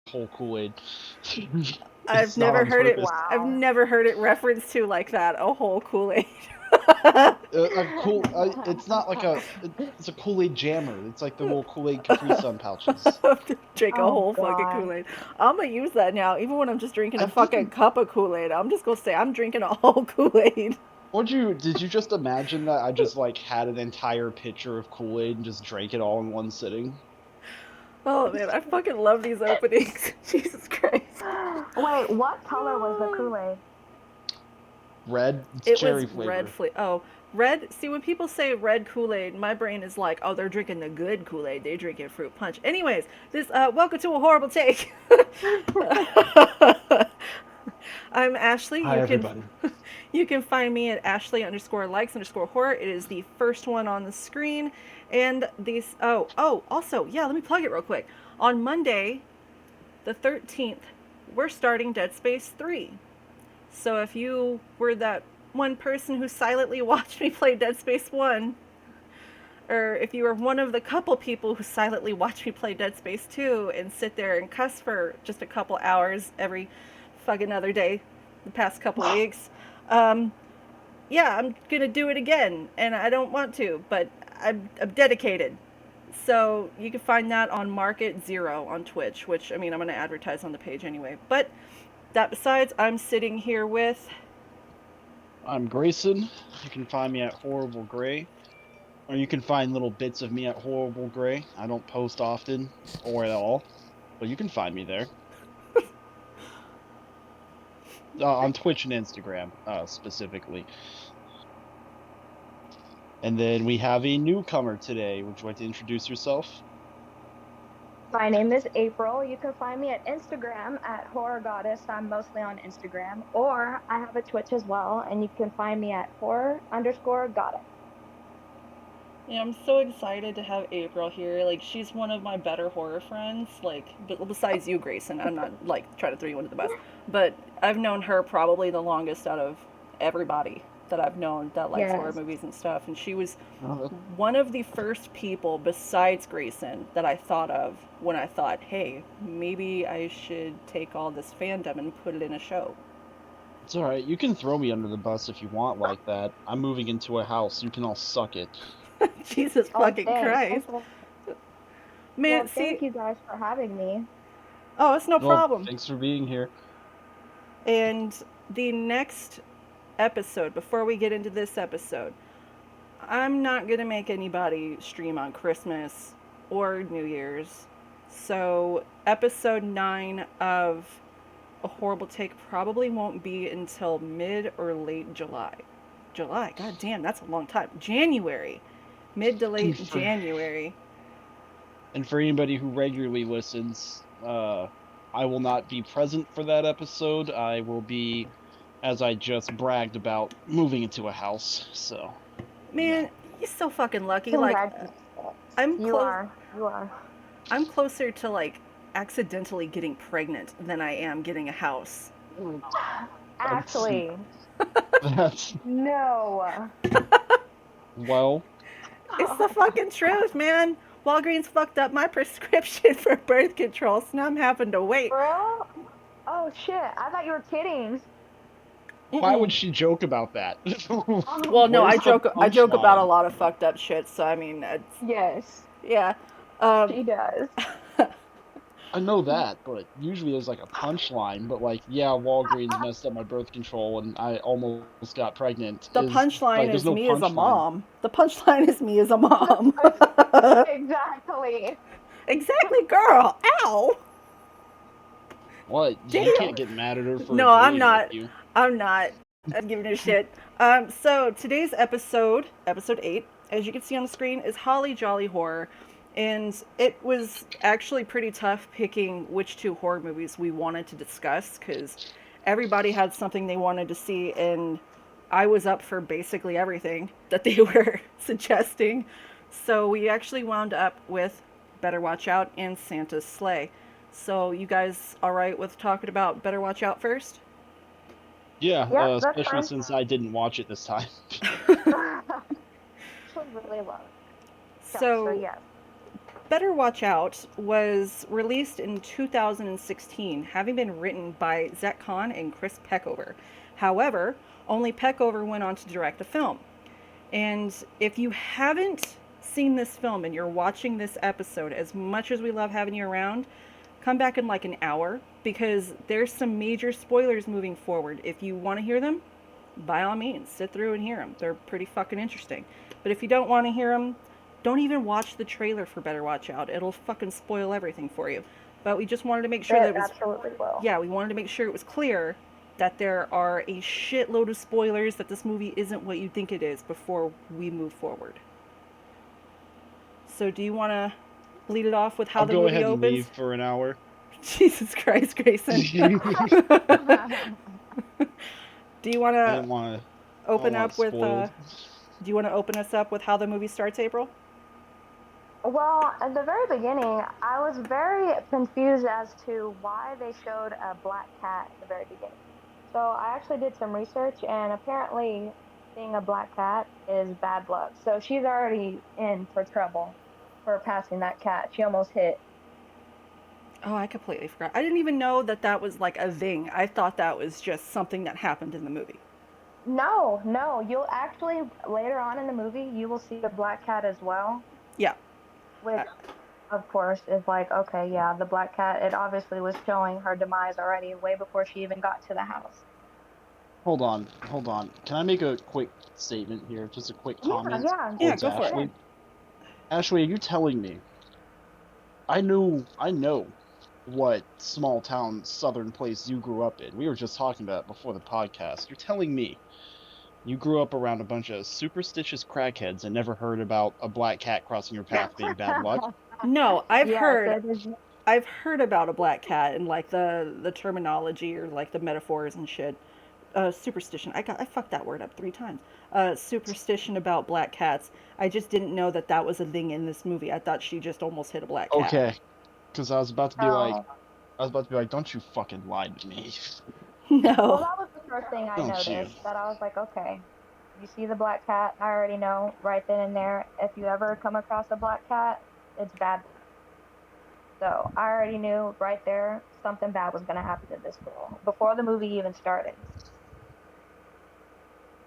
whole Kool-Aid. I've It's not never on heard it. purpose. I've Wow. never heard it referenced to like that. A whole Kool-Aid. It's not like it's a Kool-Aid jammer. It's like the little Kool-Aid Capri Sun pouches. Drink a Oh whole fucking God. Kool-Aid. I'm gonna use that now, even when I'm just drinking I a fucking didn't. cup of Kool-Aid. I'm just gonna say I'm drinking a whole Kool-Aid. Did you just imagine that I just like had an entire pitcher of Kool-Aid and just drank it all in one sitting? Oh man, I fucking love these openings. Jesus Christ. Wait, what color was the Kool-Aid? Red, it's It was cherry red flavor. Oh, red. See, when people say red Kool-Aid, my brain is like, oh, they're drinking the good Kool-Aid. They're drinking fruit punch. Anyways, this welcome to a horrible take. I'm Ashley. Hi everybody. You can find me at Ashley_likes_horror. It is the first one on the screen. And these also, yeah, let me plug it real quick. On Monday, the 13th, we're starting Dead Space 3. So if you were that one person who silently watched me play Dead Space 1, or if you were one of the couple people who silently watched me play Dead Space 2 and sit there and cuss for just a couple hours every fucking other day the past couple weeks, yeah, I'm gonna do it again, and I don't want to, but I'm dedicated. So you can find that on Market Zero on Twitch, which I mean I'm gonna advertise on the page anyway. But that besides, I'm sitting here with. I'm Grayson. You can find me at Horrible Gray, or you can find little bits of me at Horrible Gray. I don't post often or at all, but you can find me there. On Twitch and Instagram, specifically. And then we have a newcomer today. Would you like to introduce yourself? My name is April. You can find me at Instagram at horrorgoddess. I'm mostly on Instagram, or I have a Twitch as well, and you can find me at horror_goddess. Yeah, I'm so excited to have April here. Like, she's one of my better horror friends. Like, besides you, Grayson. I'm not like trying to throw you under the bus, but I've known her probably the longest out of everybody that I've known that likes horror Yes. movies and stuff. And she was Oh, one of the first people besides Grayson that I thought of when I thought, hey, maybe I should take all this fandom and put it in a show. it's all right. You can throw me under the bus if you want like that. I'm moving into a house. You can all suck it. Jesus Oh, fucking thanks. Christ. Okay. Man, Well, see, thank you guys for having me. oh, it's no Well, problem. thanks for being here. And the next episode, before we get into this episode, I'm not going to make anybody stream on Christmas or New Year's. So, episode 9 of A Horrible Take probably won't be until mid or late July. July, god damn, that's a long time. January. Mid to And late for, January. and for anybody who regularly listens, I will not be present for that episode. I will be, as I just bragged about, moving into a house. So, Man, you're so fucking lucky. Like, Congratulations. I'm You close. are. You are. I'm closer to like accidentally getting pregnant than I am getting a house. that's Ashley. that's No. well. It's the fucking truth, man. Walgreens fucked up my prescription for birth control, so now I'm having to wait. Bro? Oh shit. I thought you were kidding. Why would Mm-mm. she joke about that? Well, no, Where's the I joke about a punchline? lot of fucked up shit. So I mean, it's, Yes, yeah. Um, she does. I know that, but usually there's like a punchline. But like, yeah, Walgreens messed up my birth control and I almost got pregnant. the Is like, punchline there's is no me as a punchline. mom. The punchline is me as a mom. Exactly. Exactly, girl. Ow. What? You Damn. can't get mad at her for No, I'm agreeing with not. you. I'm not. I'm giving her shit. So today's episode 8, as you can see on the screen, is Holly Jolly Horror. And it was actually pretty tough picking which two horror movies we wanted to discuss because everybody had something they wanted to see, and I was up for basically everything that they were suggesting. So we actually wound up with Better Watch Out and Santa's Sleigh. So you guys all right with talking about Better Watch Out first? Yeah, Yep, that's especially fine. since I didn't watch it this time. She really loves. So So yes. Better Watch Out was released in 2016, having been written by Zach Kahn and Chris Peckover. However, only Peckover went on to direct the film. And if you haven't seen this film and you're watching this episode, as much as we love having you around, come back in like an hour because there's some major spoilers moving forward. If you want to hear them, by all means, sit through and hear them. They're pretty fucking interesting. But if you don't want to hear them, don't even watch the trailer for Better Watch Out. It'll fucking spoil everything for you. But we just wanted to make sure that It it was, absolutely will. yeah, we wanted to make sure it was clear that there are a shitload of spoilers, that this movie isn't what you think it is before we move forward. So do you want to lead it off with how I'll the go movie ahead and opens? leave for an hour. Jesus Christ, Grayson. Do you want I to didn't want to. open want up with spoiled. do you want to open us up with how the movie starts, April? Well, at the very beginning, I was very confused as to why they showed a black cat at the very beginning. So I actually did some research, and apparently, seeing a black cat is bad luck. So she's already in for trouble for passing that cat. She almost hit. Oh, I completely forgot. I didn't even know that that was like a thing. I thought that was just something that happened in the movie. No, no, you'll actually, later on in the movie, you will see a black cat as well, Yeah. which, of course, is like, okay, yeah, the black cat, it obviously was showing her demise already way before she even got to the house. Hold on, hold on. Can I make a quick statement here? Just a quick Yeah, comment yeah, Yeah, towards go go for it. Ashley. ahead. Ashley, are you telling me? I know what small town southern place you grew up in. We were just talking about it before the podcast. You're telling me you grew up around a bunch of superstitious crackheads and never heard about a black cat crossing your path being bad luck? No, I've Yes, heard it is. I've heard about a black cat and like the terminology or like the metaphors and shit. Superstition. I fucked that word up 3 times. Superstition about black cats. I just didn't know that that was a thing in this movie. I thought she just almost hit a black cat. Okay, because I was about to be like, Oh, don't you fucking lie to me, well, No. that was the first thing I don't you? noticed. That I was like, okay, you see the black cat. I already know right then and there. If you ever come across a black cat, it's bad. So I already knew right there something bad was gonna happen to this girl before the movie even started.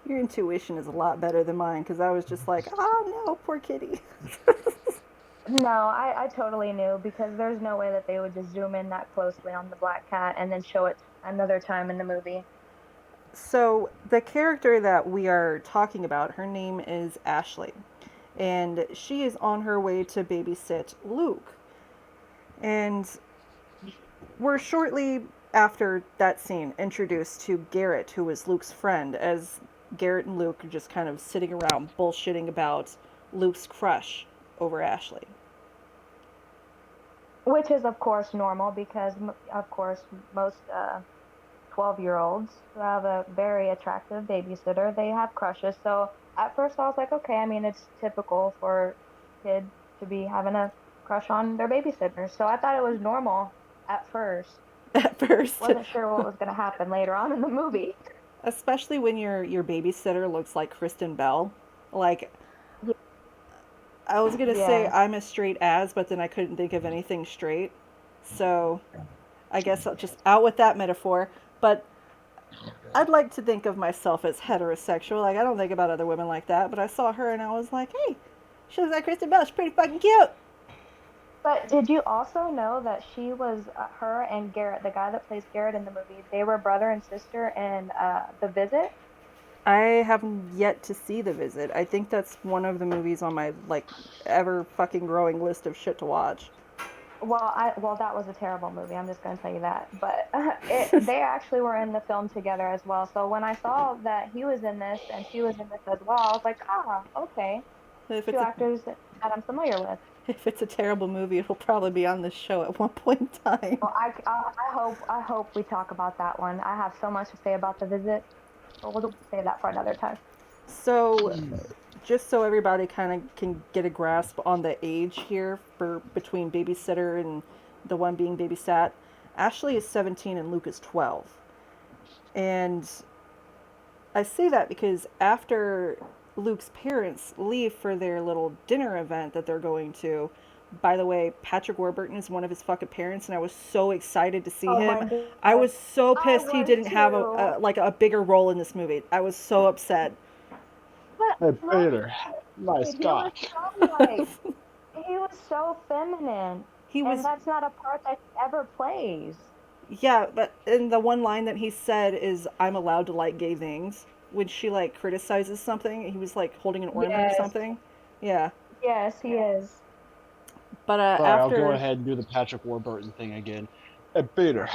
Your intuition is a lot better than mine because I was just like, oh no, poor kitty. No, I totally knew because there's no way that they would just zoom in that closely on the black cat and then show it another time in the movie. So, the character that we are talking about, her name is Ashley. And she is on her way to babysit Luke. And we're shortly after that scene introduced to Garrett, who is Luke's friend, as Garrett and Luke are just kind of sitting around bullshitting about Luke's crush over Ashley. Which is, of course, normal because, of course, most 12-year-olds who have a very attractive babysitter, they have crushes. So at first I was like, okay, I mean, it's typical for kids to be having a crush on their babysitter. So I thought it was normal at first. At first, Wasn't sure what was going to happen later on in the movie. especially when your babysitter looks like Kristen Bell. Like, Ye- I was gonna say Yes. I'm as straight as, but then I couldn't think of anything straight. So I guess I'll just out with that metaphor. But I'd like to think of myself as heterosexual. Like, I don't think about other women like that. But I saw her and I was like, hey, she looks like Kristen Bell. She's pretty fucking cute. But did you also know that she was her and Garrett, the guy that plays Garrett in the movie, they were brother and sister in The Visit? I haven't yet to see The Visit. I think that's one of the movies on my like ever fucking growing list of shit to watch. Well, that was a terrible movie. I'm just going to tell you that. But they actually were in the film together as well. So when I saw that he was in this and she was in this as well, I was like, ah, okay, if two it's a actors that I'm familiar with. if it's a terrible movie, it'll probably be on this show at one point in time. Well, I hope we talk about that one. I have so much to say about The Visit, but we'll save that for another time. So, just so everybody kind of can get a grasp on the age here for between babysitter and the one being babysat, Ashley is 17 and Luke is 12. And I say that because after Luke's parents leave for their little dinner event that they're going to, By the way, Patrick Warburton is one of his fucking parents, and I was so excited to see Oh my him. I god. was so I pissed he was didn't have too. a bigger role in this movie. I was so upset. But Hey, I love Peter, nice Wade. He was cock. so like he was so feminine. He And was, that's not a part that he ever plays. yeah, but and the one line that he said is, "I'm allowed to like gay things." When she like criticizes something, he was like holding an ornament or Yes. something. Yeah, Yes, he is. but Sorry, I'll go after, ahead and do the Patrick Warburton thing again. Hey, Peter,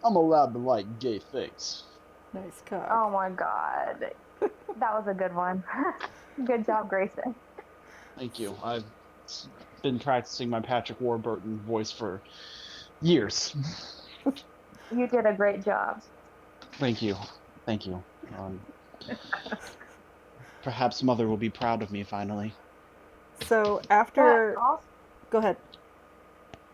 I'm allowed to like gay things. nice cock. Oh my god. That was a good one. Good job, Grayson. Thank you. I've been practicing my Patrick Warburton voice for years. You did a great job. Thank you. Thank you. Um, Perhaps Mother will be proud of me finally. So But after, also, go ahead.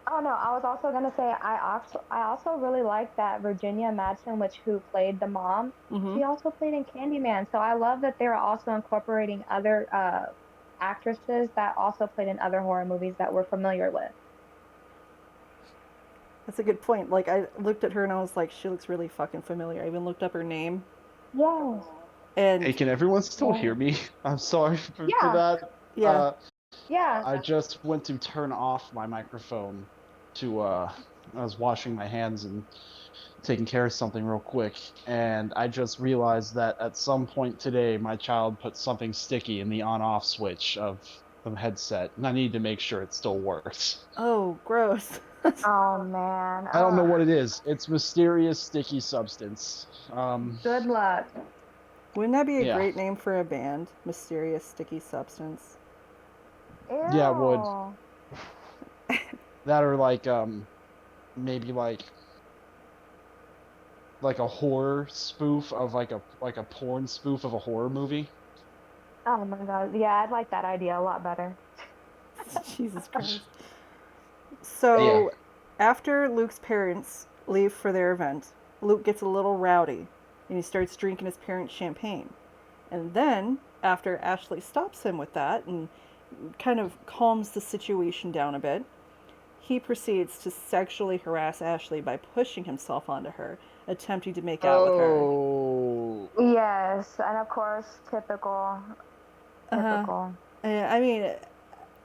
oh no, I was also gonna say I also really like that Virginia Madsen, which who played the mom. Mm-hmm. She also played in Candyman. So I love that they're also incorporating other actresses that also played in other horror movies that we're familiar with. That's a good point. Like I looked at her and I was like, she looks really fucking familiar. I even looked up her name, Yes. Hey, and can everyone still hear Yes. me? I'm sorry for Yeah. that. yeah. Uh, Yeah. I just went to turn off my microphone to I was washing my hands and taking care of something real quick, and I just realized that at some point today my child put something sticky in the on-off switch of the headset, and I need to make sure it still works. Oh, gross. Oh man. I don't know what it is. It's mysterious sticky substance. Good luck. Wouldn't that be a Yeah, great name for a band? Mysterious Sticky Substance. yeah, it would. Ew. That or like maybe like a horror spoof of like a porn spoof of a horror movie. Oh my god. Yeah, I'd like that idea a lot better. Jesus Christ. Yeah. So, after Luke's parents leave for their event, Luke gets a little rowdy and he starts drinking his parents' champagne. And then, after Ashley stops him with that and kind of calms the situation down a bit, he proceeds to sexually harass Ashley by pushing himself onto her, attempting to make out with her. Oh. Yes, and of course, typical, Uh, typical. I mean,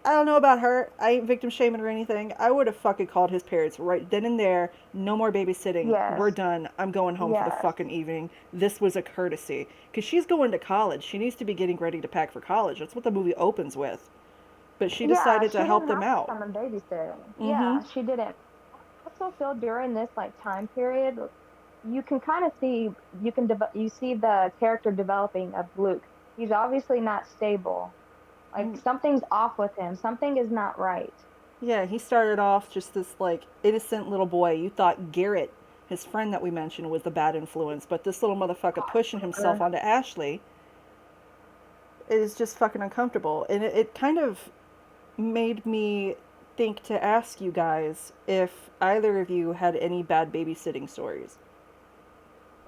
I don't know about her. I ain't victim shaming or anything. I would have fucking called his parents right then and there. No more babysitting. We're Yes, done. I'm going home for the yes, fucking evening. This was a courtesy. Because she's going to college. She needs to be getting ready to pack for college. That's what the movie opens with. But she yeah. decided She to help didn't them have to out. come and babysit. Mm-hmm. Yeah, she didn't. I also feel during this like time period, you can kind of see you see the character developing of Luke. He's obviously not stable. Like something's off with him. Something is not right. Yeah, he started off just this like innocent little boy. You thought Garrett, his friend that we mentioned, was the bad influence, but this little motherfucker pushing himself Uh, onto Ashley is just fucking uncomfortable. And it kind of made me think to ask you guys if either of you had any bad babysitting stories.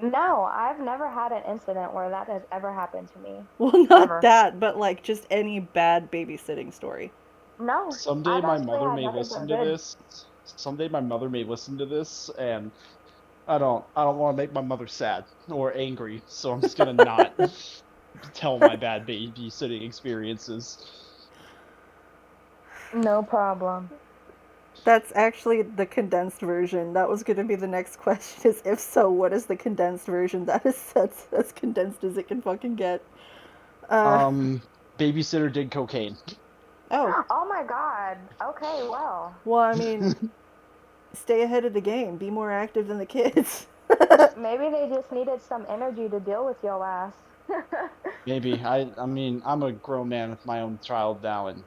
no, I've never had an incident where that has ever happened to me. Well, not Ever. that, but like just any bad babysitting story. No, Someday I've my actually mother had may nothing but listen to good. this. Someday my mother may listen to this, and I don't want to make my mother sad or angry, so I'm just gonna not tell my bad babysitting experiences. No problem. That's actually the condensed version. That was going to be the next question is if so, what is the condensed version? That is that's as condensed as it can fucking get. Uh Um, Babysitter did cocaine. oh, Oh my God. Okay, well, well, I mean, stay ahead of the game. Be more active than the kids. maybe they just needed some energy to deal with your ass. Maybe I mean I'm a grown man with my own child now, and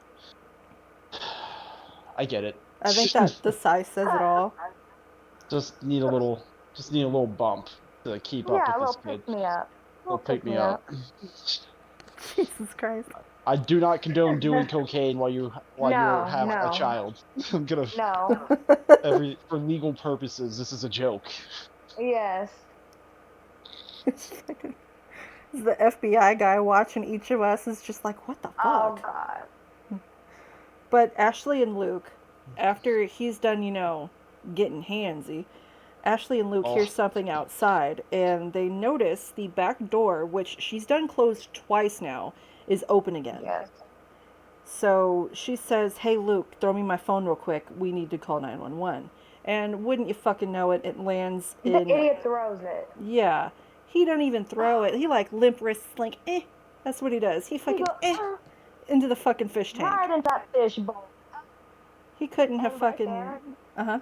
I get it. I think that the size says it all. Just need a little bump to keep up Yeah, with a this little kid. pick me up. A He'll little pick pick me me up. up. Jesus Christ. I do not condone doing cocaine while you No, have a no, child. I'm gonna no. for legal purposes. This is a joke. Yes. It's fucking, the FBI guy watching each of us is just like, what the Oh fuck? God. But Ashley and Luke After he's done, getting handsy, Ashley and Luke hear Oh, something outside, and they notice the back door, which she's done closed twice now, is open again. Yes. So she says, "Hey Luke, throw me my phone real quick. We need to call 911." And wouldn't you fucking know it, it lands The in, idiot throws it. yeah. He doesn't even throw it. He like limp wrists, like, eh. That's what he does. He He fucking, go into the fucking fish tank. right into that fish bowl. He couldn't have And right fucking, there, uh huh.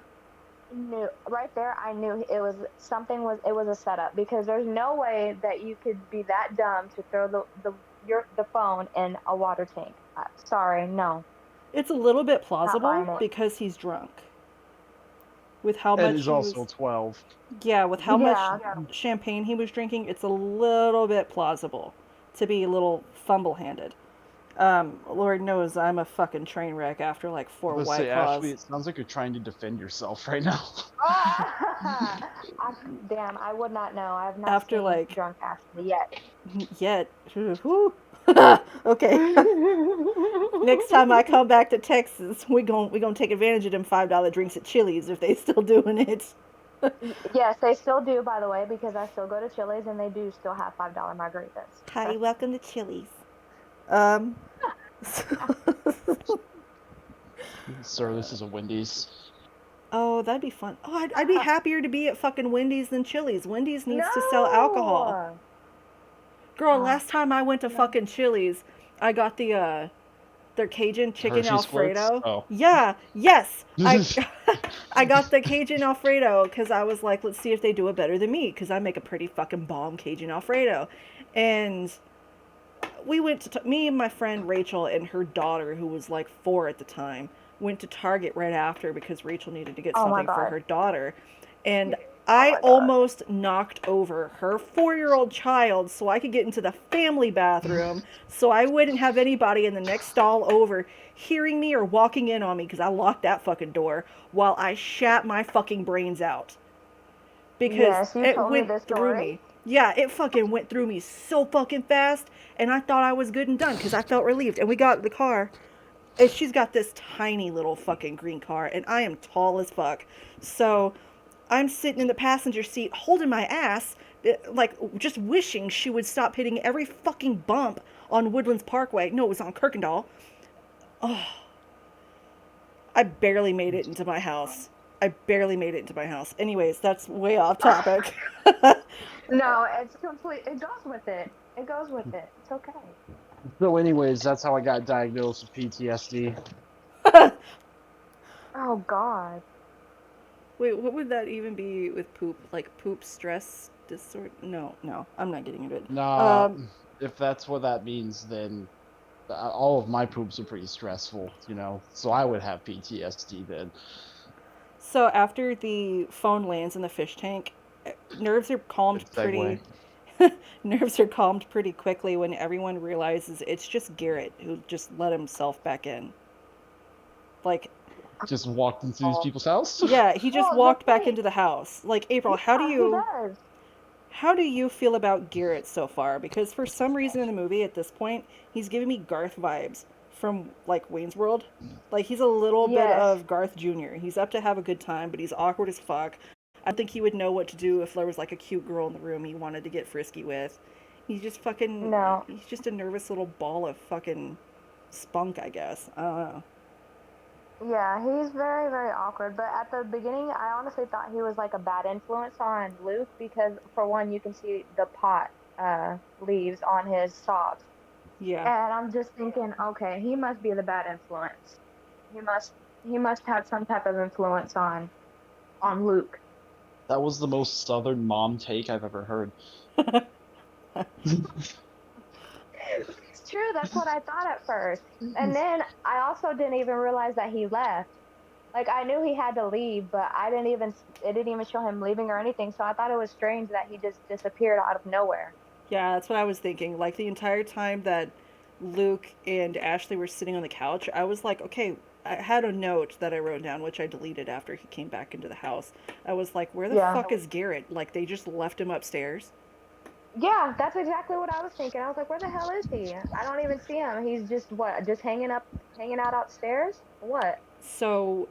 knew right there I knew it was something was it was a setup because there's no way that you could be that dumb to throw the phone in a water tank. Sorry, no, It's a little bit not plausible buying it. because he's drunk. With how and much he's he also was, 12. yeah, with how much Yeah, champagne he was drinking, it's a little bit plausible to be a little fumble handed. Lord knows I'm a fucking train wreck after like four Let's White say, Ashley, Claws. it sounds like you're trying to defend yourself right now. I, damn, I would not know. I have not After seen like, drunk Ashley yet. yet. Okay. Next time I come back to Texas, we gonna take advantage of them $5 drinks at Chili's if they still doing it. Yes, they still do, by the way, because I still go to Chili's and they do still have $5 margaritas. Hi, welcome to Chili's. Um, Sir, this is a Wendy's. oh, that'd be fun. Oh, I'd be happier to be at fucking Wendy's than Chili's. Wendy's needs to sell alcohol. No. Girl, Ah, last time I went to no. fucking Chili's, I got their Cajun chicken Hershey squirts? Alfredo. Oh. Yeah, yes. I got the Cajun Alfredo because I was like, let's see if they do it better than me because I make a pretty fucking bomb Cajun Alfredo. And we went to me and my friend Rachel and her daughter, who was like 4 at the time, went to Target right after because Rachel needed to get Oh my something for god. her daughter, and Oh I my god. almost knocked over her 4-year-old child so I could get into the family bathroom so I wouldn't have anybody in the next stall over hearing me or walking in on me because I locked that fucking door while I shat my fucking brains out because Yes, you it told me went this through story. me. Yeah, it fucking went through me so fucking fast, and I thought I was good and done because I felt relieved. And we got in the car, and she's got this tiny little fucking green car, and I am tall as fuck. So I'm sitting in the passenger seat holding my ass, like just wishing she would stop hitting every fucking bump on Woodlands Parkway. No, it was on Kirkendall. Oh, I barely made it into my house. I barely made it into my house. Anyways, that's way off topic. No, it's complete. It goes with it. It goes with it. It's okay. So, anyways, that's how I got diagnosed with PTSD. Oh god. Wait, what would that even be with poop? Like poop stress disorder? No, no, I'm not getting into it. Nah, if that's what that means, then all of my poops are pretty stressful, so I would have PTSD then. So after the phone lands in the fish tank, nerves are calmed Good pretty. segue. Nerves are calmed pretty quickly when everyone realizes it's just Garrett who just let himself back in. Like, Just walked into these Oh. people's house. yeah, he just Well, the walked back thing. into the house. Like, April, Yeah, he does. how do you feel about Garrett so far? Because for some reason in the movie at this point, he's giving me Garth vibes from like Wayne's World. Like he's a little bit Yes. of Garth Jr. He's up to have a good time, but he's awkward as fuck. I don't think he would know what to do if there was like a cute girl in the room he wanted to get frisky with. No. He's just a nervous little ball of fucking spunk, I guess. I don't know. Yeah, he's very, very awkward. But at the beginning, I honestly thought he was like a bad influence on Luke because, for one, you can see the pot leaves on his socks, Yeah. and I'm just thinking, okay, he must be the bad influence. He must, he must have some type of influence on Luke. That was the most southern mom take I've ever heard. It's true. That's what I thought at first, and then I also didn't even realize that he left. Like I knew he had to leave, but I didn't even it didn't even show him leaving or anything. So I thought it was strange that he just disappeared out of nowhere. Yeah, that's what I was thinking. Like the entire time that Luke and Ashley were sitting on the couch, I was like, okay, I had a note that I wrote down, which I deleted after he came back into the house. I was like, where the Yeah. fuck is Garrett? Like they just left him upstairs. Yeah, that's exactly what I was thinking. I was like, where the hell is he? I don't even see him. He's just what, just hanging out upstairs? What? So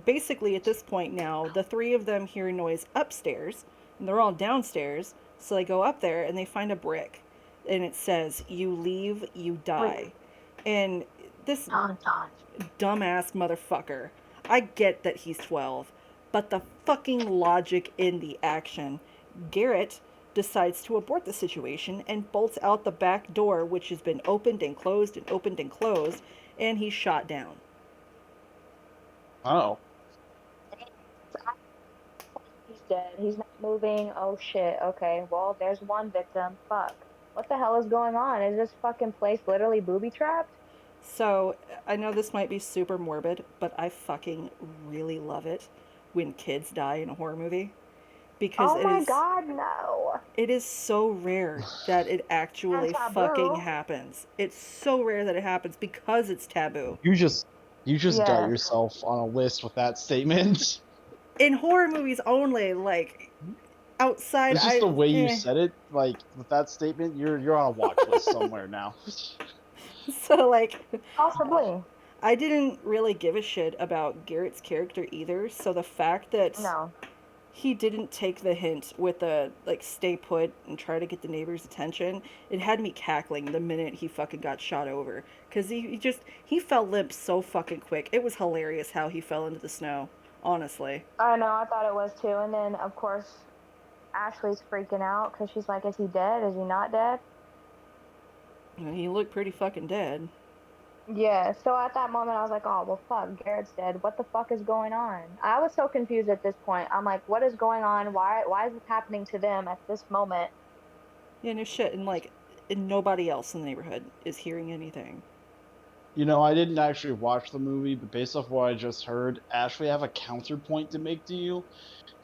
basically, at this point now, the three of them hear noise upstairs, and they're all downstairs. So they go up there and they find a brick, and it says, "You leave, you Wait. die." And this Dun, dun. dumbass motherfucker, I get that he's 12, but the fucking logic in the action. Garrett decides to abort the situation and bolts out the back door, which has been opened and closed and opened and closed, and he's shot down. Oh, He's dead. He's not moving. Oh shit. Okay. Well, there's one victim. Fuck. What the hell is going on? Is this fucking place literally booby trapped? So I know this might be super morbid, but I fucking really love it when kids die in a horror movie because Oh my god, no. it is so rare that it And actually fucking taboo. happens. It's so rare that it happens because it's taboo. you just you just got Yes. yourself on a list with that statement. In horror movies only, like outside It's just I the way you said it. Like with that statement, you're on a watch list somewhere now. so like Possibly. I didn't really give a shit about Garrett's character either, so the fact that No. he didn't take the hint with the like stay put and try to get the neighbors' attention, it had me cackling the minute he fucking got shot over because he fell limp so fucking quick. It was hilarious how he fell into the snow, honestly. I know, I thought it was too. And then, of course, Ashley's freaking out because she's like, is he dead? Is he not dead? He looked pretty fucking dead. Yeah, so at that moment, I was like, oh, well, fuck, Garrett's dead. What the fuck is going on? I was so confused at this point. I'm like, what is going on? Why is this happening to them at this moment? Yeah, no shit, and nobody else in the neighborhood is hearing anything. I didn't actually watch the movie, but based off what I just heard, Ashley, I have a counterpoint to make to you.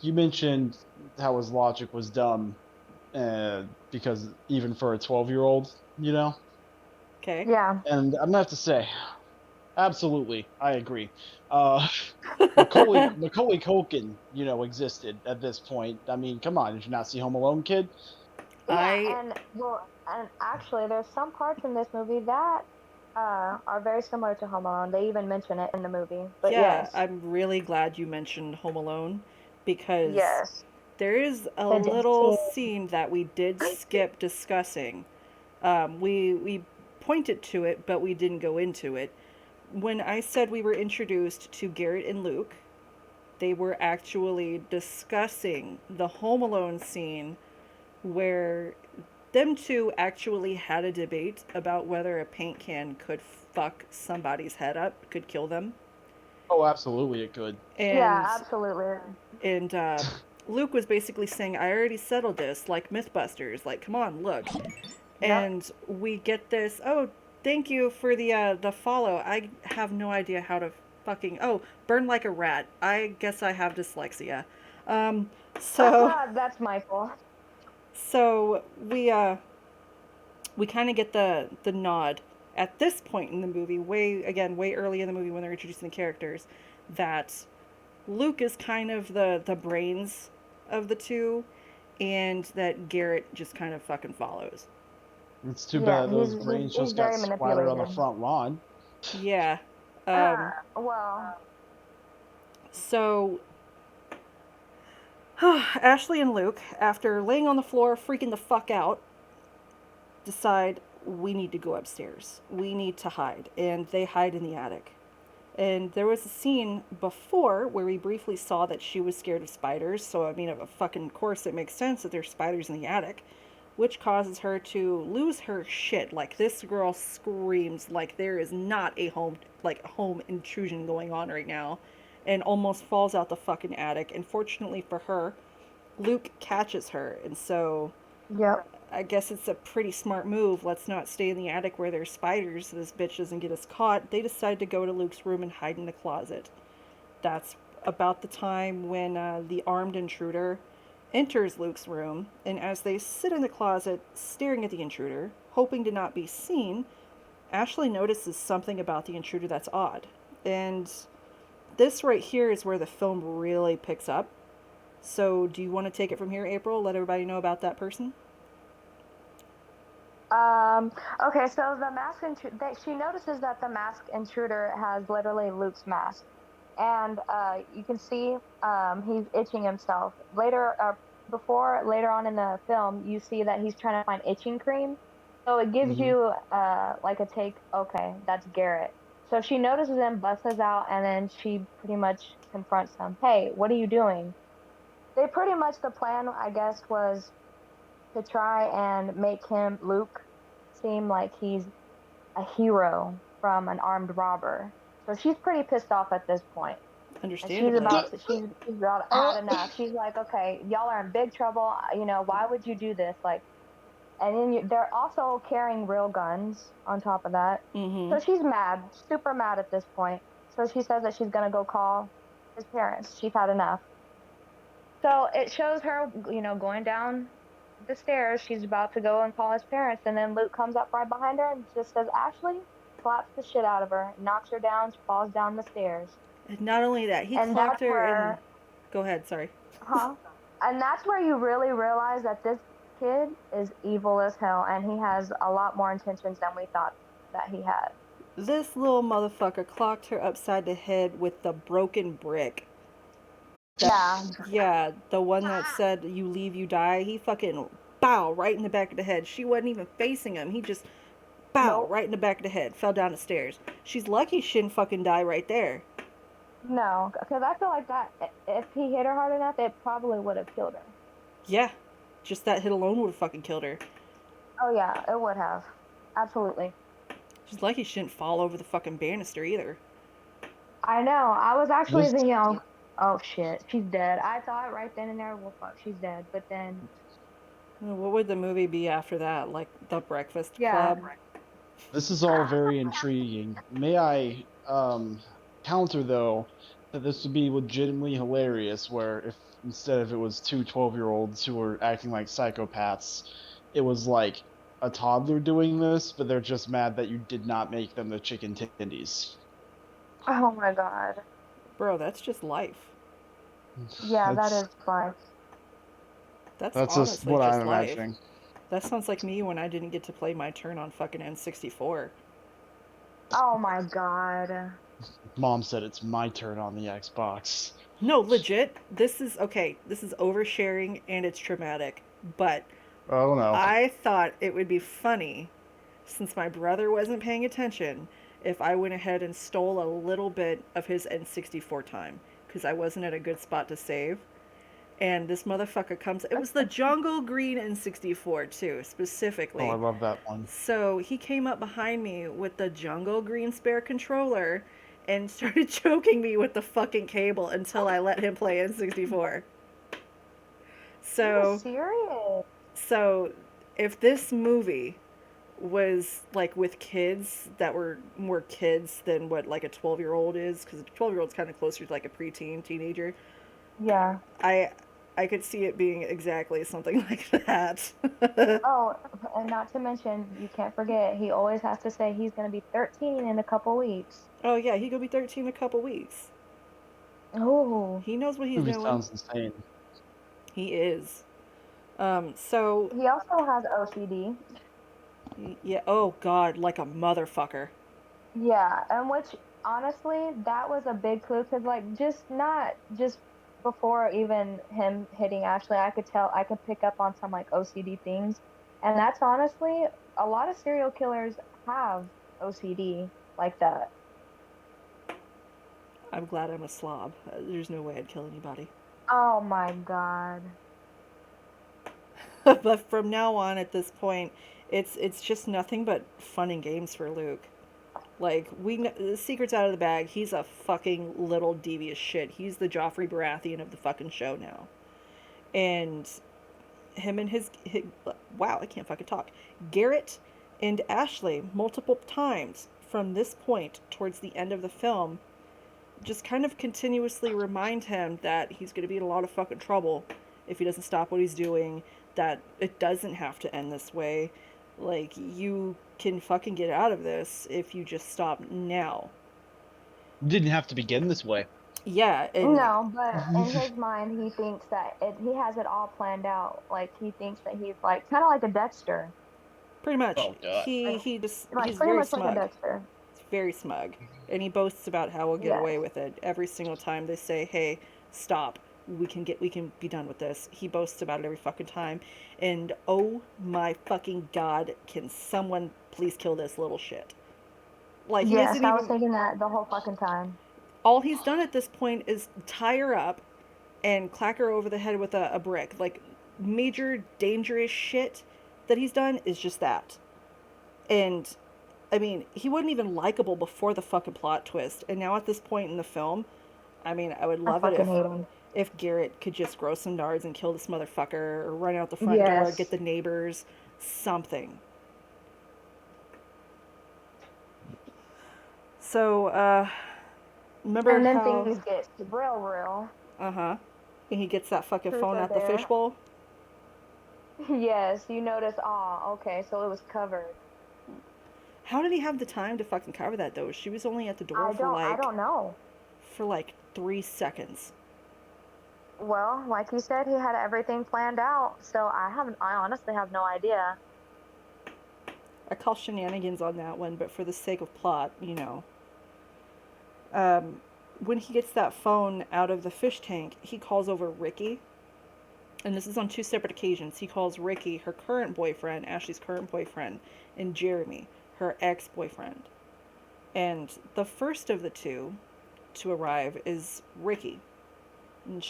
You mentioned how his logic was dumb, because even for a 12-year-old, you know? Okay. Yeah. And I'm gonna have to say, absolutely, I agree. Uh, Macaulay Culkin, existed at this point. I mean, come on, did you not see Home Alone, kid? Yeah, I and actually, there's some parts in this movie that are very similar to Home Alone. They even mention it in the movie. But Yeah, yes, I'm really glad you mentioned Home Alone because yes, there is a the death little scene. scene that we did skip discussing. We pointed to it, but we didn't go into it. When I said we were introduced to Garrett and Luke, they were actually discussing the Home Alone scene where them two actually had a debate about whether a paint can could fuck somebody's head up, could kill them. Oh, absolutely, it could. And Yeah, absolutely. and Luke was basically saying, "I already settled this, like MythBusters. Like, come on, look." Yep. And we get this. Oh, thank you for the follow. I have no idea how to fucking burn like a rat. I guess I have dyslexia. Um, so That's Michael. so we kind of get the nod at this point in the movie, way early in the movie when they're introducing the characters, that Luke is kind of the brains of the two, and that Garrett just kind of fucking follows. It's too Yeah, bad those brains he's just got very splattered on the manipulated. front lawn. Yeah. Um, Well, so Ashley and Luke, after laying on the floor, freaking the fuck out, decide we need to go upstairs. We need to hide, and they hide in the attic. And there was a scene before where we briefly saw that she was scared of spiders. So, I mean, of a fucking course, it makes sense that there's spiders in the attic, which causes her to lose her shit. Like, this girl screams like there is not a home intrusion going on right now, and almost falls out the fucking attic. And fortunately for her, Luke catches her. And so yep. I guess it's a pretty smart move. Let's not stay in the attic where there's spiders so this bitch doesn't get us caught. They decide to go to Luke's room and hide in the closet. That's about the time when the armed intruder enters Luke's room, and as they sit in the closet staring at the intruder, hoping to not be seen, Ashley notices something about the intruder that's odd. And this right here is where the film really picks up. So, do you want to take it from here, April? Let everybody know about that person? Okay, so the she notices that the mask intruder has literally Luke's mask, and you can see he's itching himself. Later on in the film, you see that he's trying to find itching cream, so it gives Hmm. you like a take. Okay, that's Garrett. So she notices him, busts out, and then she pretty much confronts him. Hey, what are you doing? They pretty much the plan, I guess, was to try and make him Luke seem like he's a hero from an armed robber. So she's pretty pissed off at this point. And Understandably. she's about had enough. She's like, okay, y'all are in big trouble. Why would you do this? Like, and then they're also carrying real guns on top of that. Mm-hmm. So she's mad, super mad at this point. So she says that she's gonna go call his parents. She's had enough. So it shows her, going down the stairs. She's about to go and call his parents, and then Luke comes up right behind her and just says, Ashley, slaps the shit out of her, knocks her down, she falls down the stairs. And not only that, he And clocked that's her in. where, Go ahead, sorry. huh? And that's where you really realize that this kid is evil as hell, and he has a lot more intentions than we thought that he had. This little motherfucker clocked her upside the head with the broken brick. That, Yeah, yeah, the one that said "you leave, you die." He fucking bow right in the back of the head. She wasn't even facing him. He just bow nope, right in the back of the head. Fell down the stairs. She's lucky she didn't fucking die right there. no, because I feel like that if he hit her hard enough, it probably would have killed her. Yeah, just that hit alone would have fucking killed her. Oh yeah, it would have. Absolutely. She's lucky she didn't fall over the fucking banister either. I know. I was actually This thinking, oh shit, she's dead. I thought right then and there, well, fuck, she's dead. But then, What would the movie be after that? Like The Breakfast yeah, Club? this is all very intriguing. May I counter though that this would be legitimately hilarious where if instead of it was two 12-year-olds who were acting like psychopaths, it was like a toddler doing this, but they're just mad that you did not make them the chicken tendies. oh my god, Bro, that's just life. yeah, that That's is fun. That's that's just honestly what I'm just life. imagining. That sounds like me when I didn't get to play my turn on fucking N64. Oh my god. Mom said it's my turn on the Xbox. No, legit. This is okay. This is oversharing and it's traumatic. But Oh no. I thought it would be funny, since my brother wasn't paying attention, if I went ahead and stole a little bit of his N64 time because I wasn't at a good spot to save. And this motherfucker comes. It was the jungle green N64 too, Oh, I specifically. love that one. So he came up behind me with the jungle green spare controller and started choking me with the fucking cable until I let him play N64. Are you So, serious? so if this movie was like with kids that were more kids than what like a 12-year-old is, because a 12-year-old's kind of closer to like a preteen teenager, Yeah. I I could see it being exactly something like that. Oh, and not to mention, you can't forget, he always has to say he's gonna be 13 in a couple weeks. Oh yeah, he gonna be 13 in a couple weeks. Oh, He knows what he's Movie doing. sounds insane. He is. So he also has OCD. yeah. Oh God, like a motherfucker. Yeah, and which honestly, that was a big clue because, like, just not just before even him hitting Ashley, I could tell, I could pick up on some like OCD things, and that's honestly a lot of serial killers have OCD like that. I'm glad I'm a slob. There's no way I'd kill anybody. Oh my God. But from now on, at this point, it's just nothing but fun and games for Luke. Like the secret's out of the bag. He's a fucking little devious shit. He's the Joffrey Baratheon of the fucking show now. And him and his wow, I can't fucking talk. Garrett and Ashley multiple times from this point towards the end of the film just kind of continuously remind him that he's going to be in a lot of fucking trouble if he doesn't stop what he's doing, that it doesn't have to end this way. Like, you can fucking get out of this if you just stop now. Didn't have to begin this way. Yeah, and No, but in his mind, he thinks that he has it all planned out. Like he thinks that he's like kind of like a Dexter. Pretty much. Oh god. He's pretty very much like a smug. Dexter. He's very smug. And he boasts about how we'll get Yes. away with it. Every single time they say, "Hey, stop. We can be done with this." He boasts about it every fucking time. And oh my fucking god, can someone please kill this little shit? Like he Yes, doesn't I was even thinking that the whole fucking time. all he's done at this point is tie her up and clack her over the head with a brick. Like major dangerous shit that he's done is just that. And I mean, he wasn't even likable before the fucking plot twist. And now at this point in the film, I mean, I would I love it fucking hate him. if Garrett could just grow some nards and kill this motherfucker or run out the front door, get Yes. the neighbors, something. So, remember And then how things get real. uh-huh. And he gets that fucking Truth phone or out the dare. fishbowl. Yes, you notice. Ah, okay, so it was covered. How did he have the time to fucking cover that though? She was only at the door I don't know. for like 3 seconds. Well, like he said, he had everything planned out. So I honestly have no idea. I call shenanigans on that one, but for the sake of plot, when he gets that phone out of the fish tank, he calls over Ricky. And this is on 2 separate occasions. He calls Ricky, her current boyfriend, Ashley's current boyfriend, and Jeremy, her ex-boyfriend. And the first of the two to arrive is Ricky. And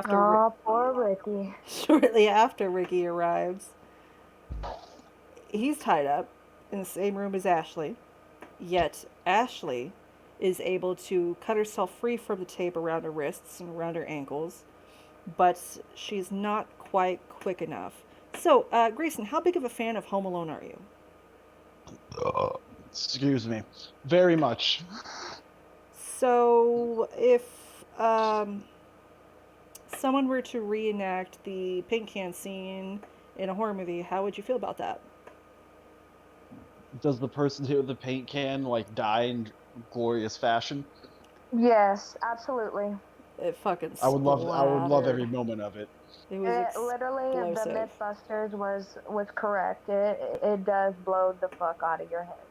Oh, poor Ricky. shortly after Ricky arrives, he's tied up in the same room as Ashley. Yet Ashley is able to cut herself free from the tape around her wrists and around her ankles, but she's not quite quick enough. So, Grayson, how big of a fan of Home Alone are you? Excuse me. Very much. So, if someone were to reenact the paint can scene in a horror movie, how would you feel about that? Does the person hit with the paint can like die in glorious fashion? Yes, absolutely. It fucking I would love every splattered. moment of it. It was It literally, the explosive. MythBusters was correct. It does blow the fuck out of your head.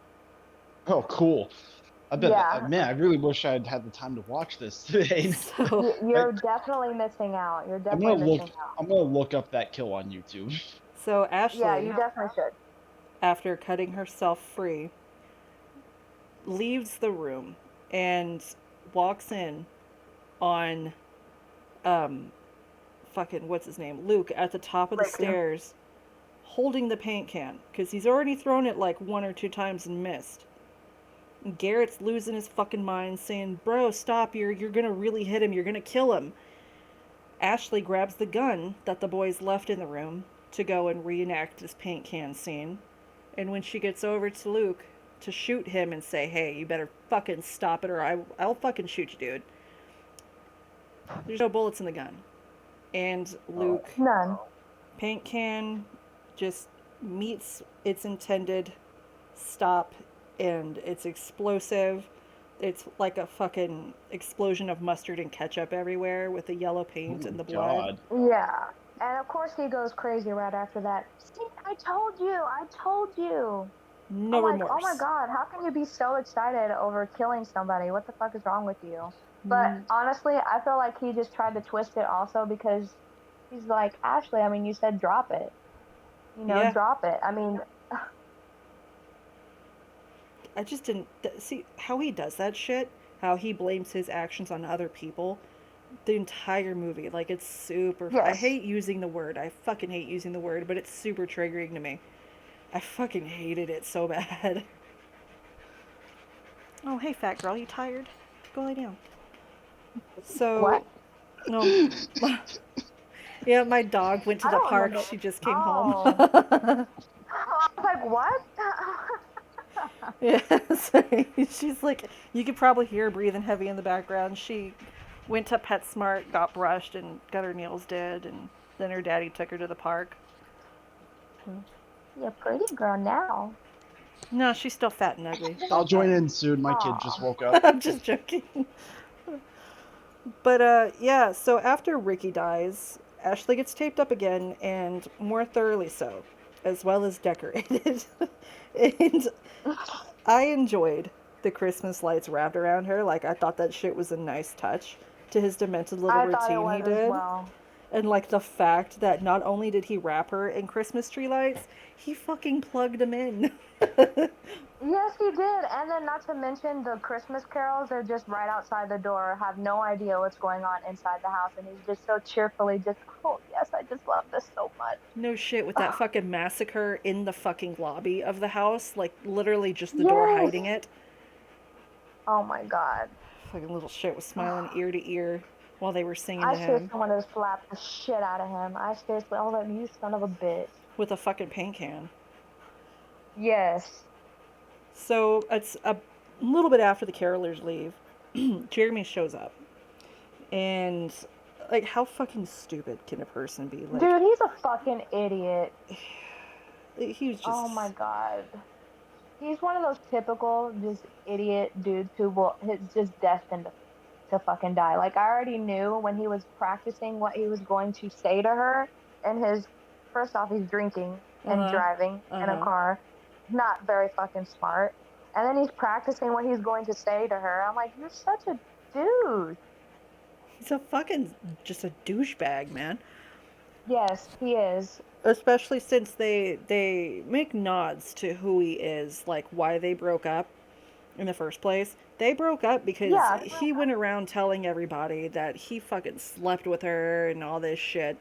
Oh, cool. I bet Yeah, man, I really wish I'd had the time to watch this today. So, you're definitely missing out. You're I'm definitely gonna look missing out. I'm gonna look up that kill on YouTube. so Yeah, you Ashley, definitely should. after cutting herself free, leaves the room and walks in on um fucking what's his name? Luke at the top of the Ricky. stairs holding the paint can cuz he's already thrown it like 1 or 2 times and missed. And Garrett's losing his fucking mind saying, "Bro, stop. You're going to really hit him. You're going to kill him." Ashley grabs the gun that the boys left in the room to go and reenact this paint can scene. And when she gets over to Luke to shoot him and say, "Hey, you better fucking stop it or I'll fucking shoot you, dude." There's no bullets in the gun. And Luke, None. paint can just meets its intended stop and it's explosive. It's like a fucking explosion of mustard and ketchup everywhere with the yellow paint Oh and the blood. God. Yeah. And of course he goes crazy right after that. See, I told you. I told you. No I'm like, remorse. oh my god, how can you be so excited over killing somebody? What the fuck is wrong with you? But honestly, I feel like he just tried to twist it also because he's like, Ashley, I mean, you said drop it. Yeah. Drop it. I mean, I just didn't see how he does that shit. How he blames his actions on other people. The entire movie, like it's super. I yes. hate using the word. I fucking hate using the word, but it's super triggering to me. I fucking hated it so bad. Oh, hey, fat girl, you tired? Go lay down. So, What? no. Yeah, my dog went to I the don't park. remember. She just came Oh. home. I was like, what? Yeah, so she's like, you could probably hear her breathing heavy in the background. She went to PetSmart, got brushed, and got her nails did, and then her daddy took her to the park. You're a pretty girl now. No, she's still fat and ugly. I'll join in soon. My kid just woke up. I'm just joking. But yeah, so after Ricky dies, Ashley gets taped up again, and more thoroughly so. as well as decorated. And I enjoyed the Christmas lights wrapped around her. Like, I thought that shit was a nice touch to his demented little I thought it routine he was as did. well. And, like, the fact that not only did he wrap her in Christmas tree lights, he fucking plugged them in. Yes, he did. And then, not to mention, the Christmas carols are just right outside the door, have no idea what's going on inside the house. And he's just so cheerfully just, oh, yes, I just love this so much. No shit, with that fucking massacre in the fucking lobby of the house, like, literally just the door Yes. hiding it. Oh my God. Fucking little shit was smiling ear to ear while they were singing I to him seriously wanted to slap the shit out of him. I seriously, I was like, you son of a bitch. with a fucking paint can. Yes. So it's a little bit after the carolers leave. Jeremy shows up. And, like, how fucking stupid can a person be? Like, Dude, he's a fucking idiot. he was just. Oh my God. He's one of those typical just idiot dudes who is just destined to fucking die. Like, I already knew when he was practicing what he was going to say to her, and first off, he's drinking and Uh-huh. driving in a Uh-huh. car. Not very fucking smart. And then he's practicing what he's going to say to her. I'm like, you're such a dude. He's a fucking. Just a douchebag, man. Yes, he is. Especially since they make nods to who he is, like why they broke up in the first place. They broke up because Yeah, he went around telling everybody that he fucking slept with her and all this shit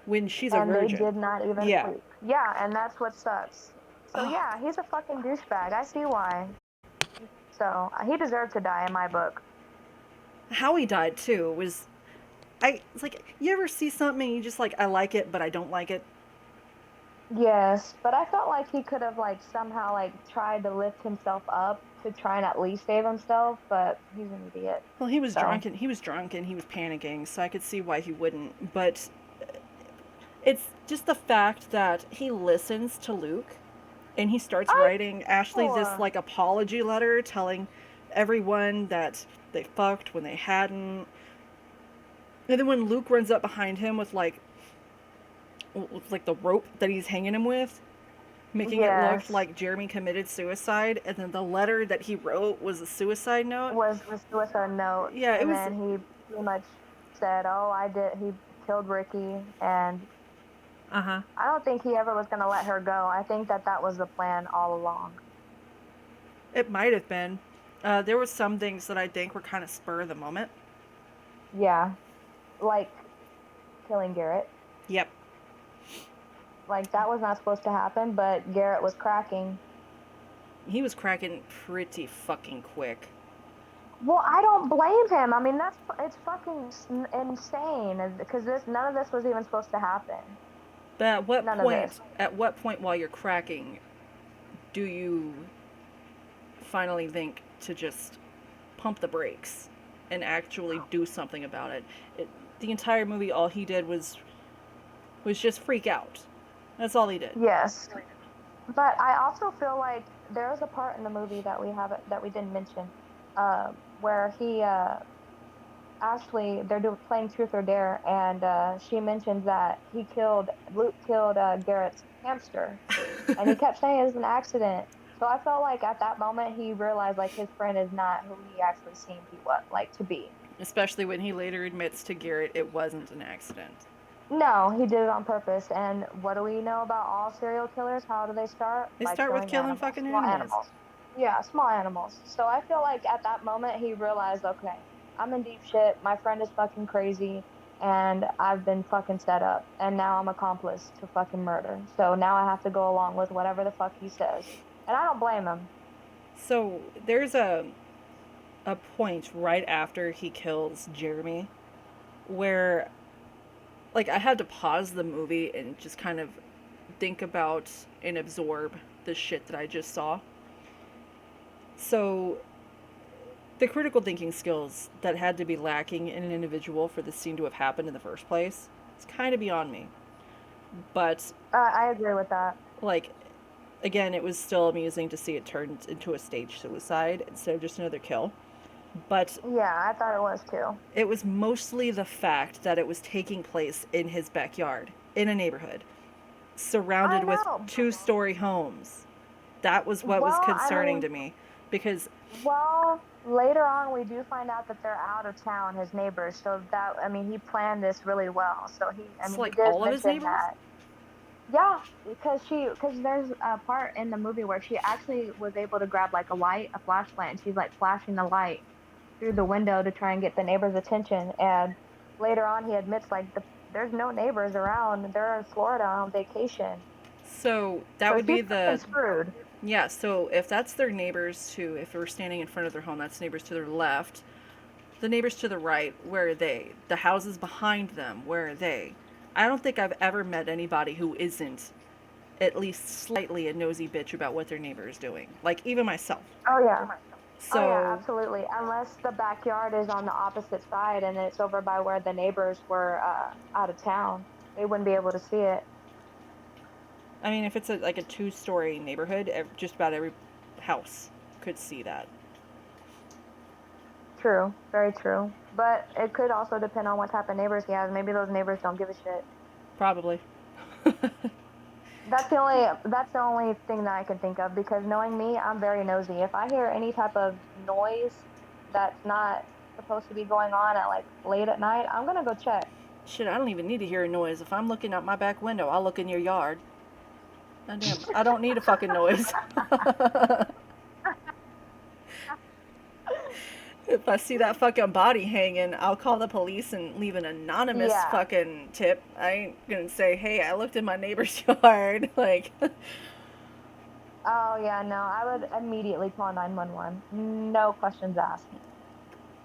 when she's a and they virgin. did not even Yeah. sleep. Yeah, and that's what sucks. So Ugh. yeah, he's a fucking douchebag. I see why. So he deserved to die in my book. How he died too was it's like you ever see something and you just like I like it but I don't like it. Yes, but I felt like he could have like somehow like tried to lift himself up to try and at least save himself, but he's an idiot. Well, he was So drunk and he was panicking, so I could see why he wouldn't. But it's just the fact that he listens to Luke and he starts I writing Ashley this like apology letter telling everyone that they fucked when they hadn't. And then when Luke runs up behind him with like the rope that he's hanging him with, making it look yes like Jeremy committed suicide, and then the letter that he wrote was a suicide note. was the suicide note, Yeah, it and was. then he pretty much said, "Oh, I did." He killed Ricky, and Uh huh. I don't think he ever was gonna let her go. I think that was the plan all along. It might have been. There was some things that I think were kind of spur of the moment. Yeah, like killing Garrett. Yep. Like that was not supposed to happen, but Garrett was cracking. He was cracking pretty fucking quick. Well, I don't blame him. I mean, it's fucking insane because none of this was even supposed to happen. But at what None of point? this. At what point while you're cracking, do you finally think to just pump the brakes and actually do something about it? The entire movie, all he did was just freak out. That's all he did. Yes, but I also feel like there was a part in the movie that we didn't mention, where Ashley, playing Truth or Dare, and she mentions that Luke killed Garrett's hamster, and he kept saying it was an accident. So I felt like at that moment he realized like his friend is not who he actually seemed he was like to be. Especially when he later admits to Garrett it wasn't an accident. No, he did it on purpose. And what do we know about all serial killers? How do they start? They By start with killing fucking small animals. Yeah, small animals. So I feel like at that moment he realized, okay, I'm in deep shit. My friend is fucking crazy, and I've been fucking set up, and now I'm accomplice to fucking murder. So now I have to go along with whatever the fuck he says, and I don't blame him. So there's a point right after he kills Jeremy where like I had to pause the movie and just kind of think about and absorb the shit that I just saw. So the critical thinking skills that had to be lacking in an individual for this scene to have happened in the first place, it's kind of beyond me. But I agree with that. like again, it was still amusing to see it turned into a staged suicide instead of just another kill. But Yeah, I thought it was too. it was mostly the fact that it was taking place in his backyard, in a neighborhood. surrounded I with know. two-story homes. That was what was Well, I concerning to mean, me because well, later on we do find out that they're out of town, his neighbors. So that, I mean, he planned this really well. So I it's mean, he like does all of his mention neighbors. that. Yeah, because there's a part in the movie where she actually was able to grab like a light, a flashlight, and she's like flashing the light through the window to try and get the neighbor's attention. And later on, he admits like there's no neighbors around. They're in Florida on vacation, So that so would be she's fucking the screwed. yeah. So if that's their neighbors to, if we're standing in front of their home, that's neighbors to their left. The neighbors to the right, where are they? The houses behind them, where are they? I don't think I've ever met anybody who isn't at least slightly a nosy bitch about what their neighbor is doing. Like even myself. Oh yeah. Oh yeah, So absolutely. Unless the backyard is on the opposite side and it's over by where the neighbors were out of town, they wouldn't be able to see it. I mean, if it's like a two-story neighborhood, just about every house could see that. True, very true. But it could also depend on what type of neighbors he has. Maybe those neighbors don't give a shit. Probably. That's the only thing that I can think of because knowing me, I'm very nosy. If I hear any type of noise that's not supposed to be going on at like late at night, I'm gonna go check. Shit, I don't even need to hear a noise. If I'm looking out my back window, I'll look in your yard. God damn, I don't need a fucking noise. If I see that fucking body hanging, I'll call the police and leave an anonymous Yeah. fucking tip. I ain't gonna say, hey, I looked in my neighbor's yard. Like, Oh yeah, no, I would immediately call 911. No questions asked.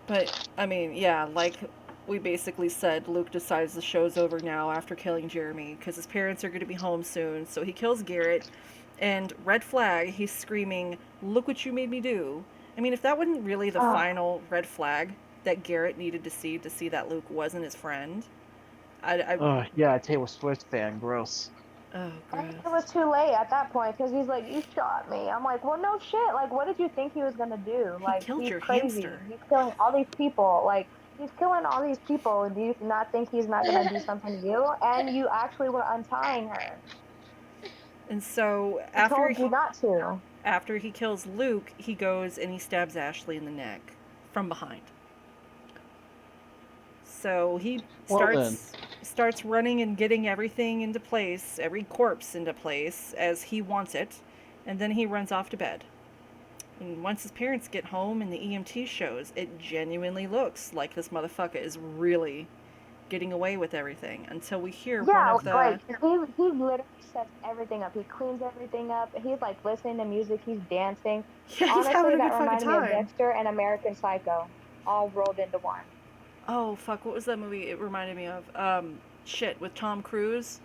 but I mean, yeah, like we basically said, Luke decides the show's over now after killing Jeremy because his parents are going to be home soon. So he kills Garrett, and red flag, he's screaming, "Look what you made me do!" I mean, if that wasn't really the Oh, final red flag that Garrett needed to see that Luke wasn't his friend, I Oh yeah, Taylor Swift fan, gross. oh, and gross. it was too late at that point because he's like, "You shot me." I'm like, "Well, no shit. Like, what did you think he was gonna do? He Like, killed he's your crazy. hamster. He's killing all these people. Like, he's killing all these people. Do you not think he's not gonna do something to you? And you actually were untying her. And so He told you not to." after he kills Luke, he goes and he stabs Ashley in the neck from behind. So he Well then, starts running and getting everything into place, every corpse into place as he wants it, and then he runs off to bed. And once his parents get home and the EMT shows, it genuinely looks like this motherfucker is really getting away with everything until we hear one Yeah, of the like he literally sets everything up. He cleans everything up. He's like listening to music. He's dancing. yeah, he's having Honestly, a that good fucking reminded me of time. Dexter and American Psycho, all rolled into one. Oh fuck, what was that movie it reminded me of? Shit, with Tom Cruise.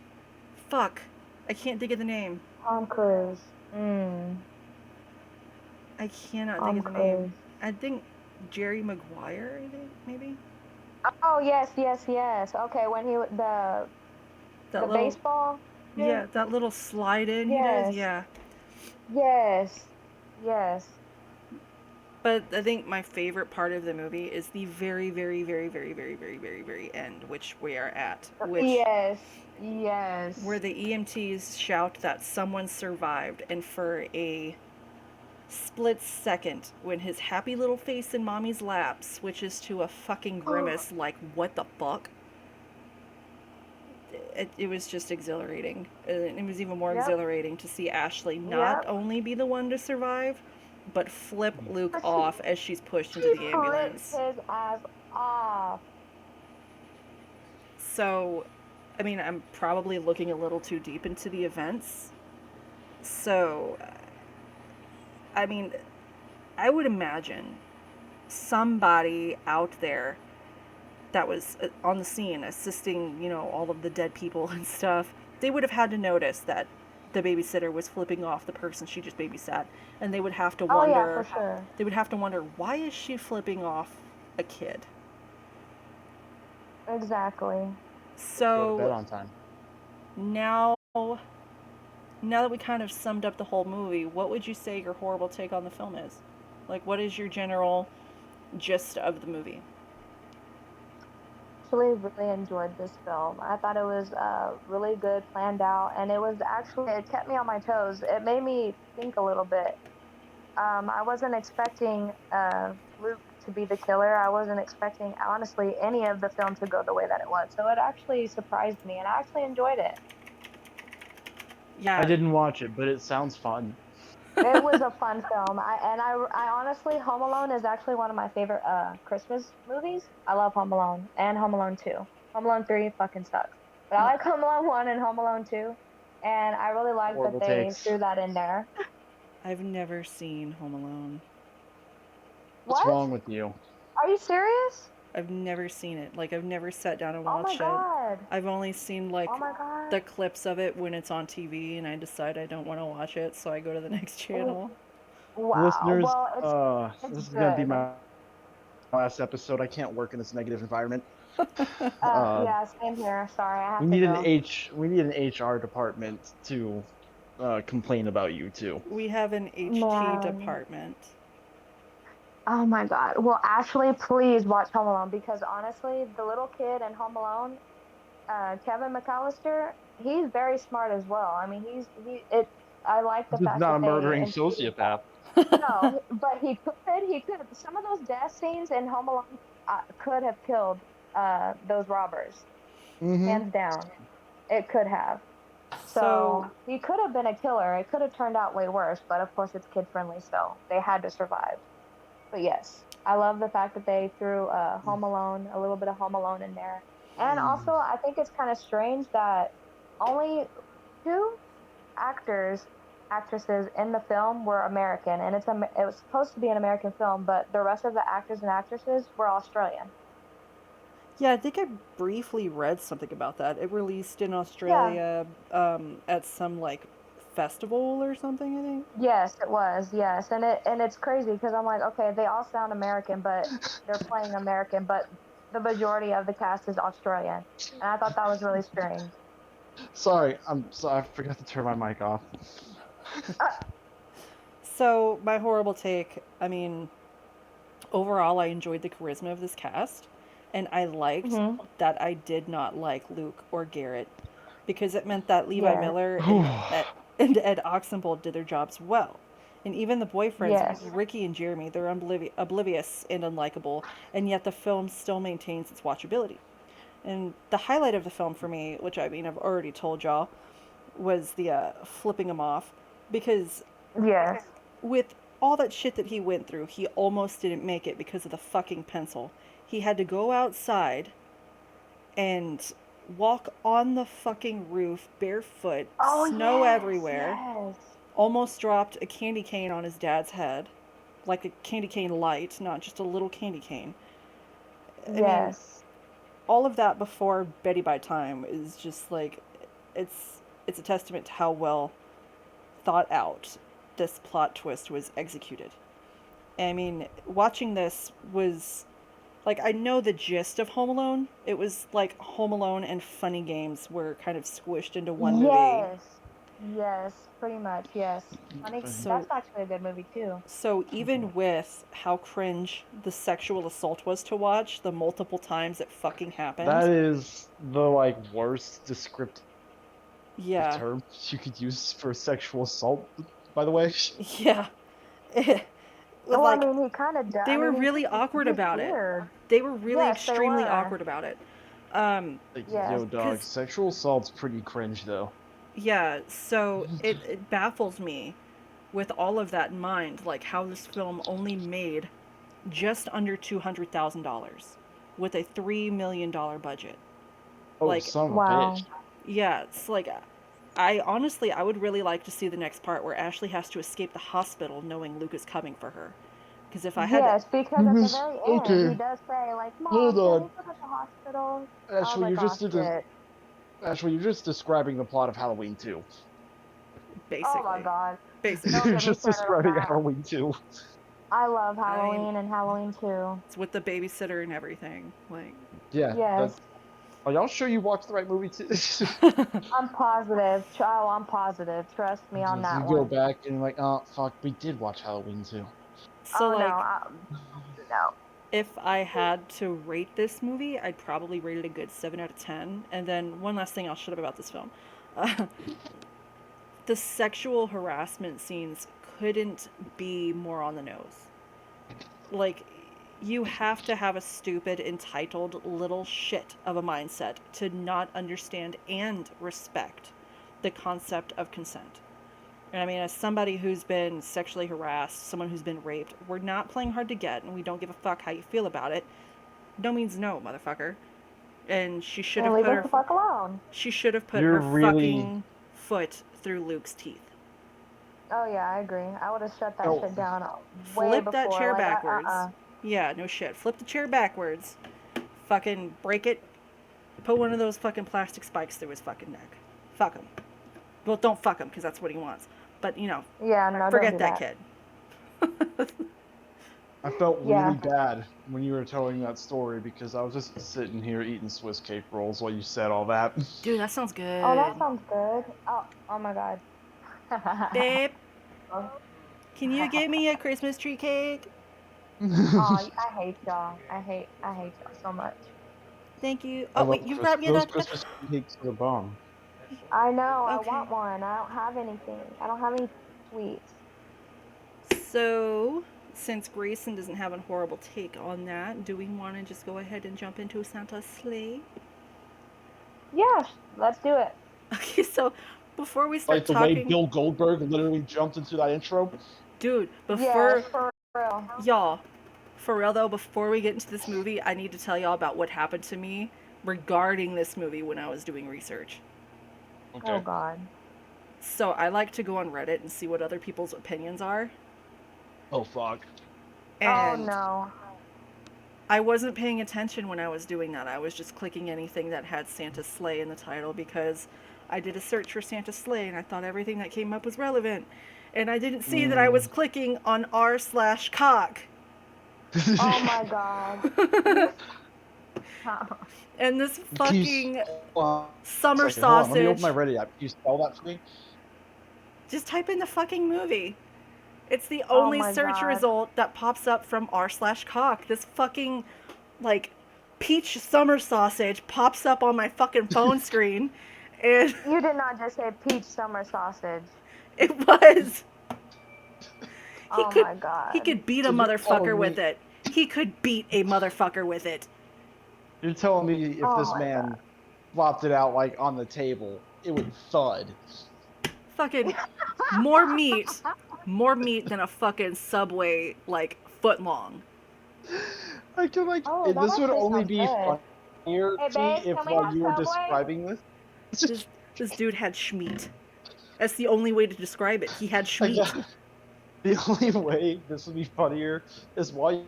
Fuck. I can't think of the name. Tom Cruise. Mm, I cannot think Tom of the name. Cruise. I think Jerry Maguire, I think, maybe? Oh yes, yes, yes. Okay, when the That little, baseball dude. yeah, that little slide in he does, Yes, yeah. yes, yes, But I think my favorite part of the movie is the very, very, very, very, very, very, very, very end, which we are at, which yes, yes. where the EMTs shout that someone survived, and for a split second, when his happy little face in mommy's lap switches to a fucking grimace like, what the fuck? It was just exhilarating. It was even more Yep, exhilarating to see Ashley not yep. only be the one to survive, but flip Luke But off as she's pushed into she the flips ambulance. his ass off. So, I mean, I'm probably looking a little too deep into the events. So, I mean, I would imagine somebody out there that was on the scene assisting, all of the dead people and stuff, they would have had to notice that the babysitter was flipping off the person she just babysat, and Oh yeah, for sure. they would have to wonder, why is she flipping off a kid? Exactly. go to bed So on time. now that we kind of summed up the whole movie, what would you say your horrible take on the film is? Like, what is your general gist of the movie? actually really enjoyed this film. I thought it was really good, planned out, and it kept me on my toes. It made me think a little bit. I wasn't expecting Luke to be the killer. I wasn't expecting, honestly, any of the film to go the way that it was. So it actually surprised me, and I actually enjoyed it. Yeah. I didn't watch it, but it sounds fun. It was a fun film. I honestly, Home Alone is actually one of my favorite Christmas movies. I love Home Alone and Home Alone 2. Home Alone 3 fucking sucks. But I like Home Alone 1 and Home Alone 2. And I really like that Horrible they takes. threw that in there. I've never seen Home Alone. What's What? wrong with you? Are you serious? I've never seen it. Like, I've never sat down and Oh my watched it. god. I've only seen, like, Oh my god. the clips of it when it's on TV and I decide I don't want to watch it, so I go to the next channel. Wow. Listeners, Well, this it's is gonna be good. my last episode. I can't work in this negative environment. Uh, Yeah, same here. Sorry, I we have to need an go. HR department to complain about you too. We have an HT Man. department. Oh my God. Well, Ashley, please watch Home Alone because honestly, the little kid in Home Alone, Kevin McAllister, he's very smart as well. I mean, I like the This is fact not that a they murdering included that. sociopath. No, but he could. Some of those death scenes in Home Alone could have killed those robbers, Mm-hmm. hands down. It could have. So, So he could have been a killer. It could have turned out way worse, but of course it's kid friendly, so they had to survive. But yes, I love the fact that they threw Home Alone, a little bit of Home Alone in there. And also, I think it's kind of strange that only two actors, actresses in the film were American, and it was supposed to be an American film, but the rest of the actors and actresses were Australian. yeah, I think I briefly read something about that. It released in Yeah, Australia at some, like, festival or something, I think. yes, it was. Yes, and it's crazy because I'm like, okay, they all sound American, but they're playing American, but the majority of the cast is Australian, and I thought that was really strange. Sorry, I'm sorry. I forgot to turn my mic off. Uh, So, my horrible take, I mean, overall, I enjoyed the charisma of this cast, and I liked mhm. that I did not like Luke or Garrett because it meant that Levi Yes, Miller and Ed Oxenbould did their jobs well. And even the boyfriends, yes, Ricky and Jeremy, they're oblivious and unlikable, and yet the film still maintains its watchability. And the highlight of the film for me, which I mean I've already told y'all, was the flipping him off, because yes. with all that shit that he went through, he almost didn't make it because of the fucking pencil. He had to go outside and walk on the fucking roof barefoot, Oh snow yes, everywhere, yes, almost dropped a candy cane on his dad's head. Like a candy cane light, not just a little candy cane. I mean, yes. all of that before Betty by Time is just like it's a testament to how well thought out this plot twist was executed. I mean, watching this was like I know the gist of Home Alone. It was like Home Alone and Funny Games were kind of squished into one movie. Yes. Yes, pretty much. Yes. Funny. So That's actually a good movie too. even with how cringe the sexual assault was to watch, the multiple times it fucking happened. That is the like worst descriptive Yeah. term you could use for sexual assault. By the way, Yeah. With Well, I like mean, he kind of. they I were mean, really awkward he's about it. weird. They were really Yes, they extremely were. awkward about it. Um, like, Yes. yo, dog, cause sexual assault's pretty cringe though. yeah, so it baffles me with all of that in mind, like how this film only made just under $200,000 with a $3 million budget. Oh, Like, son of a bitch. Wow. yeah, it's like I honestly I would really like to see the next part where Ashley has to escape the hospital knowing Luke is coming for her. Because if I had to, Yes, because at the Yes, very end, he okay, does say like, hold "Mom, can we on. go to the hospital?" I was Actually, like, you "Oh just did this. shit." Actually, you're just describing the plot of Halloween 2. Oh my basically, God. Don't basically, You're get me just started on describing that. Halloween 2. I love I mean, Halloween and Halloween too. it's with the babysitter and everything. Like, Yeah, Yes. that's. Are y'all sure you watched the right movie too? I'm positive. Oh, I'm positive. Trust me on Just that you go one. back and you're like, oh fuck, we did watch Halloween 2. so Oh no, like no. If I had to rate this movie, I'd probably rate it a good 7 out of 10. And then one last thing I'll shut up about this film. Uh, the sexual harassment scenes couldn't be more on the nose. Like, you have to have a stupid, entitled little shit of a mindset to not understand and respect the concept of consent. And I mean, as somebody who's been sexually harassed, someone who's been raped, we're not playing hard to get, and we don't give a fuck how you feel about it. No means no, motherfucker. And And leave us the fuck alone. she should have put You're her really fucking foot through Luke's teeth. Oh yeah, I agree. I would have shut that Oh. shit down way Flip before. that chair like, backwards. Yeah, no shit. Flip the chair backwards. Fucking break it. Put one of those fucking plastic spikes through his fucking neck. Fuck him. Well, don't fuck him because that's what he wants. But you know, Yeah, no, forget don't do that kid. I felt Yeah. really bad when you were telling that story because I was just sitting here eating Swiss cake rolls while you said all that. Dude, that sounds good. Oh, that sounds good. Oh my god. Babe, Oh, can you get me a Christmas tree cake? I hate y'all. I hate y'all so much. Thank you. I Oh, love wait, you brought me those that. Christmas cakes are the bomb. I know. Okay. I want one. I don't have anything. I don't have any sweets. So, since Grayson doesn't have a horrible take on that, do we want to just go ahead and jump into Santa's sleigh? Yeah, let's do it. Okay, so before we start Like the way talking, Bill Goldberg literally jumped into that intro. dude, Yeah, for real. y'all, for real though, before we get into this movie, I need to tell y'all about what happened to me regarding this movie when I was doing research. Okay. Oh god. So I like to go on Reddit and see what other people's opinions are. Oh fuck. And Oh no. I wasn't paying attention when I was doing that. I was just clicking anything that had Santa's sleigh in the title because I did a search for Santa's sleigh and I thought everything that came up was relevant. And I didn't see that I was clicking on r/cock. Oh my god. And this fucking summer Hold on, let me open sausage. my Reddit app. Can you spell that for me? Just type in the fucking movie. It's the Oh only my search God. result that pops up from r/cock. This fucking, like, peach summer sausage pops up on my fucking phone screen. And You did not just say peach summer sausage. it was. Oh my god. He could beat a So you're motherfucker telling with me- it. He could beat a motherfucker with it. You're telling me if Oh this my man God. flopped it out like on the table, it would thud. Fucking more meat than a fucking Subway, like, foot long. I feel like Oh, that this would actually only sounds be good. funnier Hey, to me babe, if can we while have you were Subway? describing this. This dude had schmeat. That's the only way to describe it. He had schmeat. The only way this would be funnier is while you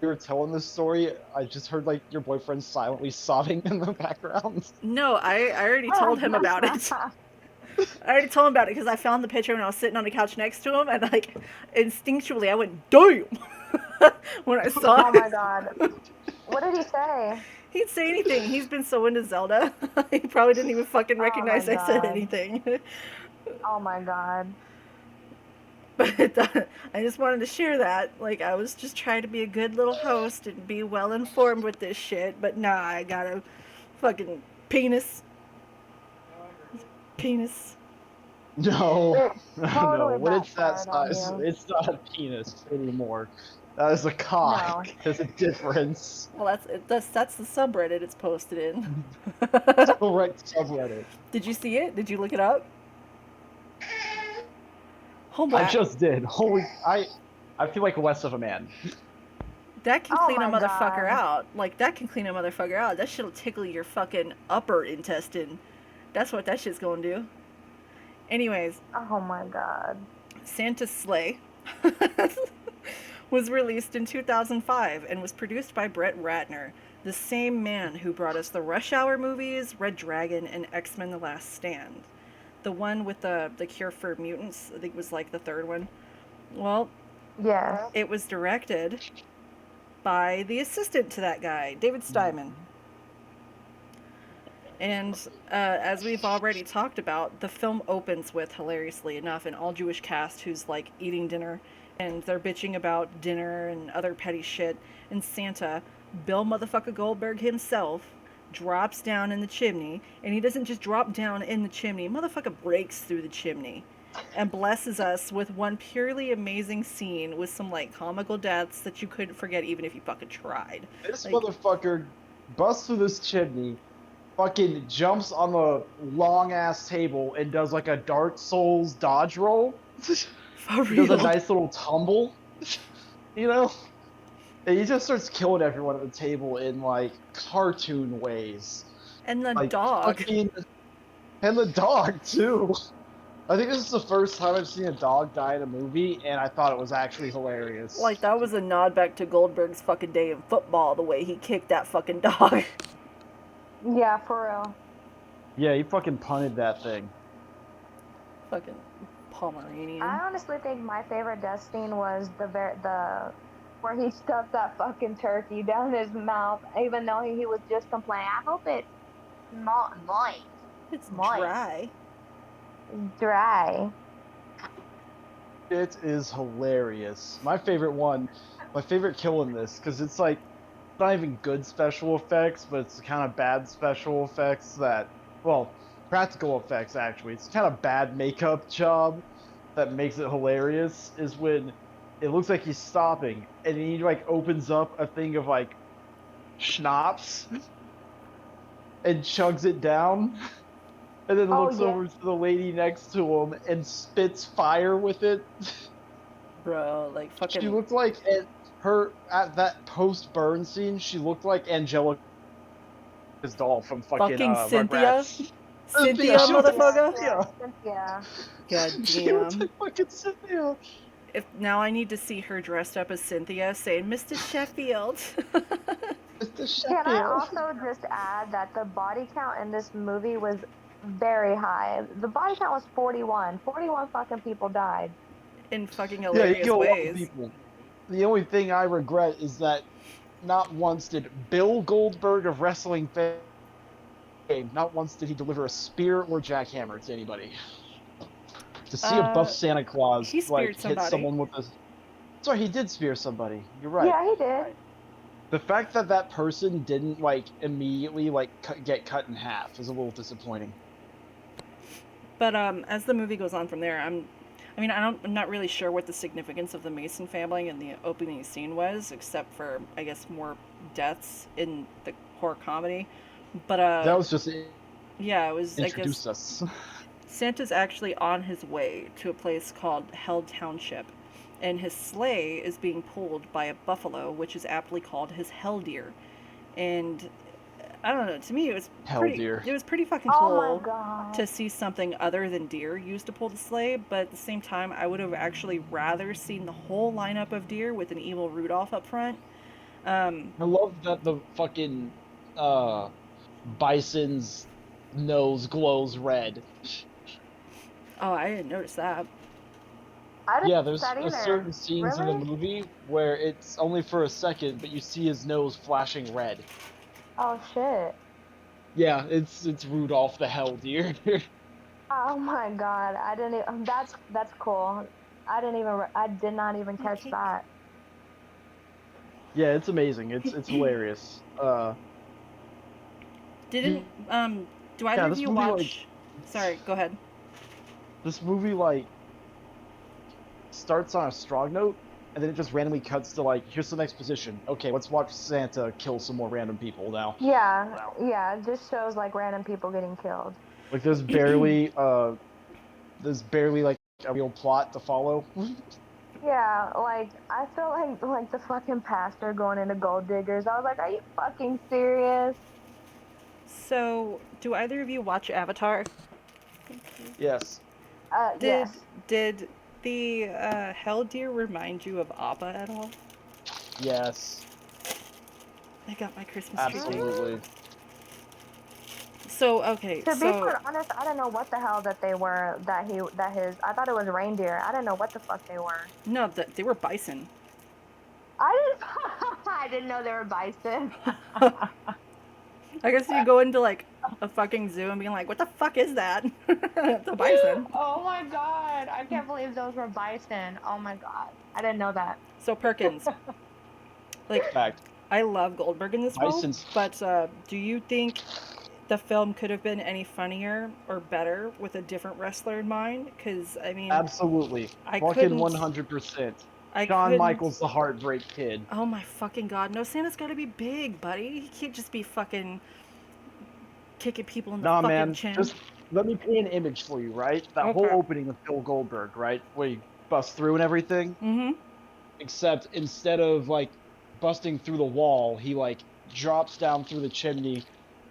were telling this story, I just heard like your boyfriend silently sobbing in the background. No, I already told him about it. I already told him about it because I found the picture when I was sitting on the couch next to him, and like instinctually I went, "Damn!" when I saw Oh it. my god. What did he say? He'd say anything. He's been so into Zelda, he probably didn't even fucking recognize I said God. anything. Oh my god. But I just wanted to share that. Like, I was just trying to be a good little host and be well informed with this shit, but nah, I got a fucking penis. Penis. No, Totally no. When it's that backfired on size, you. it's not a penis anymore. That is a cock. No. There's a difference. Well, that's the subreddit it's posted in. Correct subreddit. Did you see it? Did you look it up? Oh my! I just did. Holy, I feel like less of a man. That can Oh clean a my motherfucker God. out. Like, that can clean a motherfucker out. That shit'll tickle your fucking upper intestine. That's what that shit's gonna do. Anyways, Oh my god. Santa's Sleigh was released in 2005 and was produced by Brett Ratner, the same man who brought us the Rush Hour movies, Red Dragon, and X-Men: The Last Stand. The one with the cure for mutants, I think was like the third one. Well, Yes. it was directed by the assistant to that guy, David Steinman. And as we've already talked about, the film opens with, hilariously enough, an all-Jewish cast who's like eating dinner and they're bitching about dinner and other petty shit. And Santa, Bill motherfucker Goldberg himself, drops down in the chimney, and he doesn't just drop down in the chimney, motherfucker breaks through the chimney and blesses us with one purely amazing scene with some like comical deaths that you couldn't forget even if you fucking tried. This Like, motherfucker busts through this chimney, fucking jumps on the long ass table and does like a Dark Souls dodge roll. for He does a real. nice little tumble, you know? And he just starts killing everyone at the table in like cartoon ways. And the Like dog. fucking and the dog too. I think this is the first time I've seen a dog die in a movie, and I thought it was actually hilarious. Like, that was a nod back to Goldberg's fucking day in football, the way he kicked that fucking dog. Yeah, for real. Yeah, he fucking punted that thing. Fucking Pomeranian. I honestly think my favorite death scene was the where he stuffed that fucking turkey down his mouth, even though he was just complaining. I hope it's not moist. It's moist. dry. It's dry. It is hilarious. My favorite kill in this, because it's like not even good special effects, but it's kind of bad special effects that, well, practical effects actually. It's kind of bad makeup job that makes it hilarious, is when it looks like he's stopping and he like opens up a thing of like schnapps and chugs it down. And then looks over to the lady next to him and spits fire with it. Bro, like fucking. She looked like at that post-burn scene. She looked like Angelica's doll from fucking Cynthia. Rugrats. Cynthia, motherfucker. Cynthia. God She looked damn. like fucking Cynthia. If now I need to see her dressed up as Cynthia saying, "Mr. Sheffield." Can I also just add that the body count in this movie was very high. The body count was 41. 41 fucking people died. In fucking hilarious ways. The only thing I regret is that not once did Bill Goldberg of wrestling fame, not once did he deliver a spear or jackhammer to anybody. To see a buff Santa Claus like hit someone with a... Sorry, he did spear somebody. You're right. Yeah, he did. The fact that that person didn't like immediately like get cut in half is a little disappointing. But as the movie goes on from there, I'm not really sure what the significance of the Mason family in the opening scene was, except for I guess more deaths in the horror comedy. But that was just yeah, it was introduced us. Santa's actually on his way to a place called Hell Township, and his sleigh is being pulled by a buffalo, which is aptly called his hell deer. And I don't know, to me it was pretty fucking cool to see something other than deer used to pull the sleigh, but at the same time I would have actually rather seen the whole lineup of deer with an evil Rudolph up front. I love that the fucking bison's nose glows red. Oh, I didn't notice that. Yeah, there's certain scenes in the movie where it's only for a second, but you see his nose flashing red. Oh shit. Yeah, it's Rudolph the Hell Deer. Oh my god, I didn't even, that's cool. I did not even catch that. Yeah, it's amazing. It's hilarious. Do either of you watch? Sorry, go ahead. This movie like starts on a strong note, and then it just randomly cuts to like, here's the next position. Okay, let's watch Santa kill some more random people now. Yeah, yeah, it just shows like random people getting killed. Like there's barely like a real plot to follow. Yeah, like I feel like the fucking pastor going into Gold Diggers. I was like, are you fucking serious? So, do either of you watch Avatar? Yes. Yes. Did the Hell Deer remind you of Appa at all? Yes. I got my Christmas tree. Absolutely. So okay. To be quite honest, I don't know what the hell that they were. I thought it was reindeer. I don't know what the fuck they were. No, they were bison. I didn't know they were bison. I guess you go into like a fucking zoo and being like, "What the fuck is that?" It's a bison. Oh my god. I can't believe those were bison. Oh my god. I didn't know that. So Perkins, like, Fact. I love Goldberg in this role, Bison's but do you think the film could have been any funnier or better with a different wrestler in mind? Because I mean, absolutely I fucking couldn't. 100%. I Shawn couldn't. Michaels, the Heartbreak Kid. Oh my fucking god! No, Santa's got to be big, buddy. He can't just be fucking kicking people in the Nah, fucking man. chin. Just let me paint an image for you, right? That whole Okay. opening with Bill Goldberg, right? Where he busts through and everything. Mm-hmm. Except instead of like busting through the wall, he like drops down through the chimney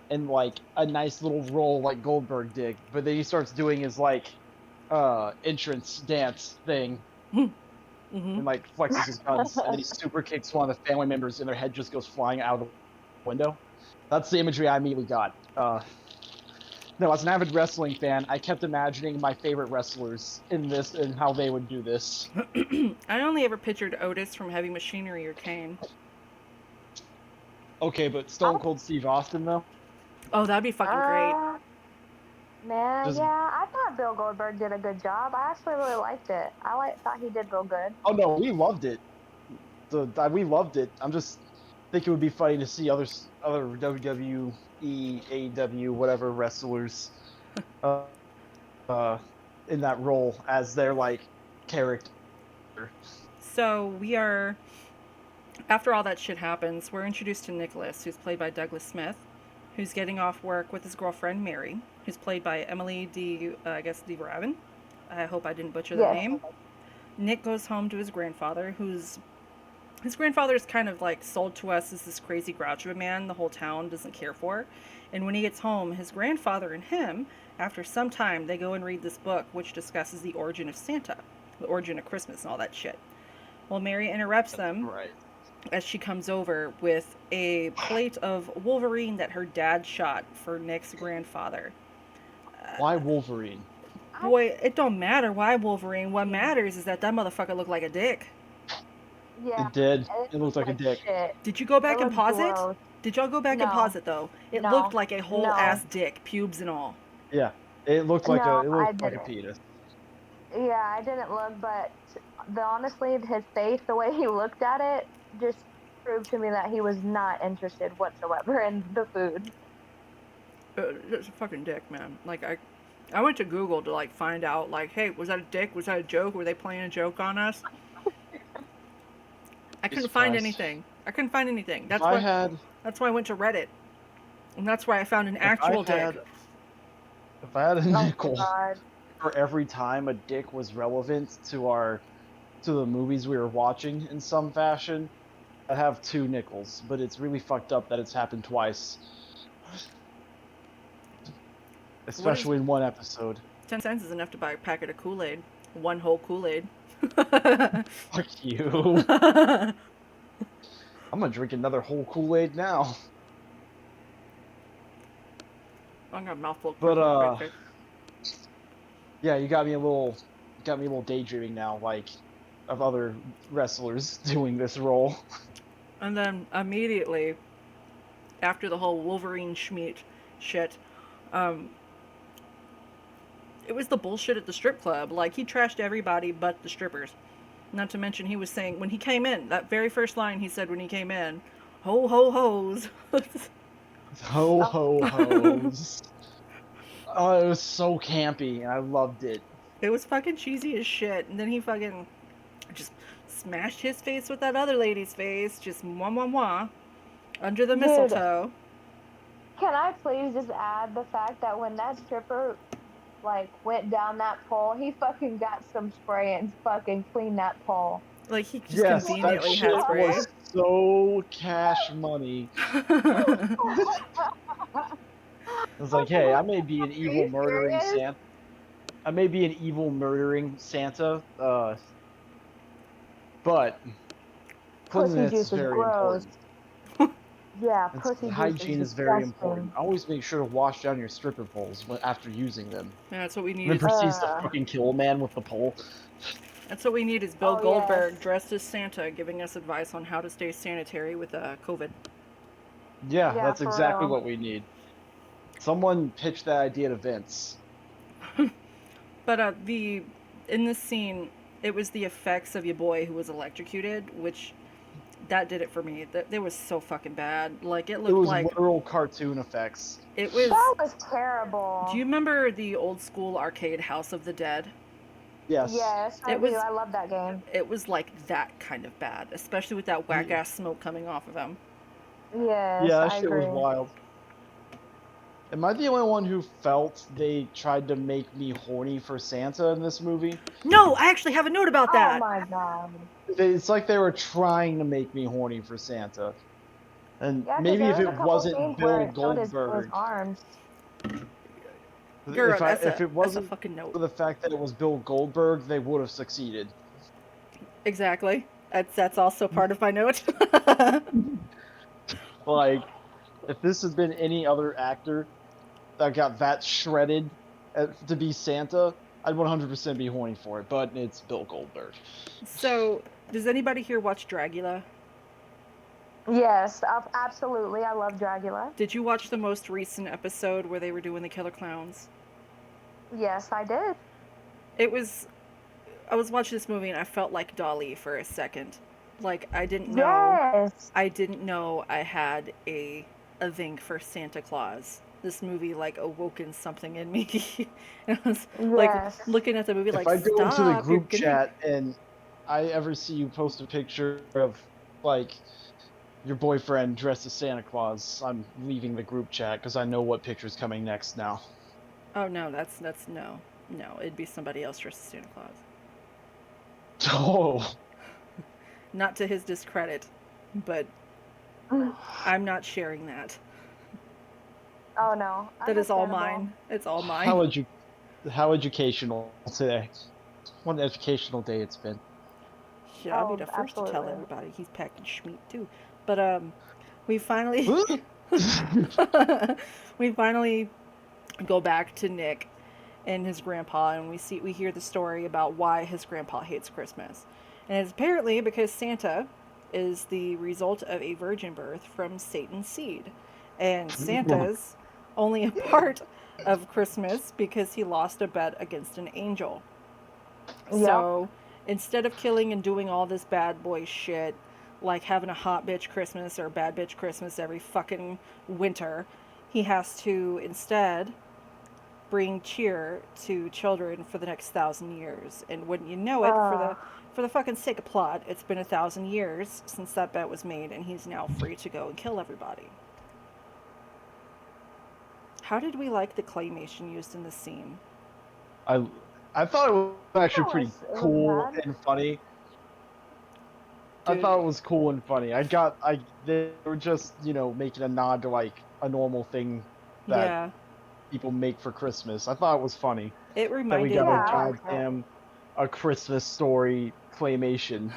and like a nice little roll like Goldberg did. But then he starts doing his like entrance dance thing Mm-hmm. and like flexes his guns, and then he super kicks one of the family members and their head just goes flying out of the window. That's the imagery I immediately got. No, as an avid wrestling fan, I kept imagining my favorite wrestlers in this and how they would do this. I only ever pictured Otis from Heavy Machinery or Kane. Okay, but Stone Cold Steve Austin though? Oh, that'd be fucking great. Man, Just, yeah, I thought Bill Goldberg did a good job. I actually really liked it. Thought he did real good. oh no, we loved it. We loved it. I'm just think it would be funny to see other WWE, AEW, whatever wrestlers in that role as their like character. So we are, after all that shit happens, we're introduced to Nicholas, who's played by Douglas Smith, who's getting off work with his girlfriend Mary, who's played by Emily DeVraven. I hope I didn't butcher the Yes. name. Nick goes home to his grandfather, his grandfather's kind of like sold to us as this crazy grouch of a man the whole town doesn't care for. And when he gets home, his grandfather and him, after some time, they go and read this book which discusses the origin of Santa, the origin of Christmas, and all that shit. Well, Mary interrupts them Right. as she comes over with a plate of Wolverine that her dad shot for Nick's grandfather. Why Wolverine? Boy, it don't matter why Wolverine. What matters is that motherfucker looked like a dick. Yeah. It did. It looked like a dick. Shit. Did you go back It and looked pause it? gross. Did y'all go back and No. pause it though? It No. looked like a whole No. ass dick, pubes and all. Yeah, it looked like No, it I looked like a didn't. penis. Yeah, I didn't look, but honestly, his face, the way he looked at it, just proved to me that he was not interested whatsoever in the food. It's a fucking dick, man. Like I went to Google to like find out like, hey, was that a dick? Was that a joke? Were they playing a joke on us? I couldn't find Christ. anything. I couldn't find anything. That's If why. I had, That's why I went to Reddit, and that's why I found an if actual I had, dick. if I had a Oh my nickel god. for every time a dick was relevant to the movies we were watching in some fashion, I'd have 2 nickels. But it's really fucked up that it's happened twice, especially in one episode. 10 cents is enough to buy a packet of Kool-Aid. One whole Kool-Aid. Fuck you. I'm gonna drink another whole Kool-Aid now. I got a mouthful of But Christmas biscuit. yeah, you got me a little daydreaming now, like of other wrestlers doing this role. And then immediately after the whole Wolverine schmeat shit, it was the bullshit at the strip club. Like, he trashed everybody but the strippers. Not to mention, he was saying, when he came in, that very first line he said when he came in, ho ho hoes. Ho ho hoes. Oh, it was so campy, and I loved it. It was fucking cheesy as shit. And then he fucking just smashed his face with that other lady's face, just mwah mwah mwah, under the Dude. mistletoe. Can I please just add the fact that when that stripper like went down that pole, he fucking got some spray and fucking cleaned that pole. Like, he just Yes, that conveniently shit had spray. was so cash money. It was like, hey, I may be an evil murdering serious? Santa. I may be an evil murdering Santa, but cleanliness juice is is very gross. important. Yeah, It's- pussy juice hygiene is is very disgusting. important. Always make sure to wash down your stripper poles after using them. Yeah, that's what we And then need. proceeds to fucking kill a man with the pole. That's what we need is Bill Oh, Goldberg yes. dressed as Santa, giving us advice on how to stay sanitary with COVID. Yeah, Yeah, that's for exactly real. what we need. Someone pitched that idea to Vince. But in this scene, it was the effects of your boy who was electrocuted, which that did it for me. That was so fucking bad. Like it It looked was like literal cartoon effects. it was. That was Do you terrible. remember the old school arcade House of the Dead? Yes. Yes, I It do. was I love that game. it was like that kind of bad, especially with that whack ass smoke coming off of him. Yes, Yeah, that I shit was agree. wild. Am I the only one who felt they tried to make me horny for Santa in this movie? No, I actually have a note about Oh that. my god. It's like they were trying to make me horny for Santa. And Yeah, because maybe there if was it a couple wasn't scenes where Bill it showed his Goldberg, arms. Girl, if it that's a wasn't fucking note. for the fact that it was Bill Goldberg, they would have succeeded. Exactly. That's also part of my note. Like, if this had been any other actor that got that shredded to be Santa, I'd 100% be horny for it. But it's Bill Goldberg. So, does anybody here watch Dragula? Yes, absolutely. I love Dragula. Did you watch the most recent episode where they were doing the killer clowns? Yes, I did. It was. I was watching this movie and I felt like Dolly for a second. Like I didn't know. Yes. I didn't know I had a thing for Santa Claus. This movie like awoken something in me. And I was like Yes. looking at the movie If like I go into the stop, you're group gonna. chat and I ever see you post a picture of like your boyfriend dressed as Santa Claus, I'm leaving the group chat because I know what picture's coming next now. Oh no, that's no. It'd be somebody else dressed as Santa Claus. Oh, Not to his discredit, but I'm not sharing that. Oh no, That is all understandable. mine. It's all mine. how edu- how educational today. What an educational day it's been. Shit, I'll be Oh, the first to tell absolutely. everybody he's packing schmeat too. But we finally Huh? we finally go back to Nick and his grandpa, and we hear the story about why his grandpa hates Christmas, and it's apparently because Santa is the result of a virgin birth from Satan's seed, and Santa's only a part of Christmas because he lost a bet against an angel. Yep. So instead of killing and doing all this bad boy shit, like having a hot bitch Christmas or a bad bitch Christmas every fucking winter, he has to instead bring cheer to children for the next 1,000 years. And wouldn't you know it, Uh, for the fucking sake of plot, it's been 1,000 years since that bet was made, and he's now free to go and kill everybody. How did we like the claymation used in this scene? I I thought it was actually pretty it was cool bad. and funny. I Dude, thought it was cool and funny. They were just, making a nod to like a normal thing that yeah, people make for Christmas. I thought it was funny it that we reminded got Yeah, a me. I like that. goddamn a Christmas story claymation.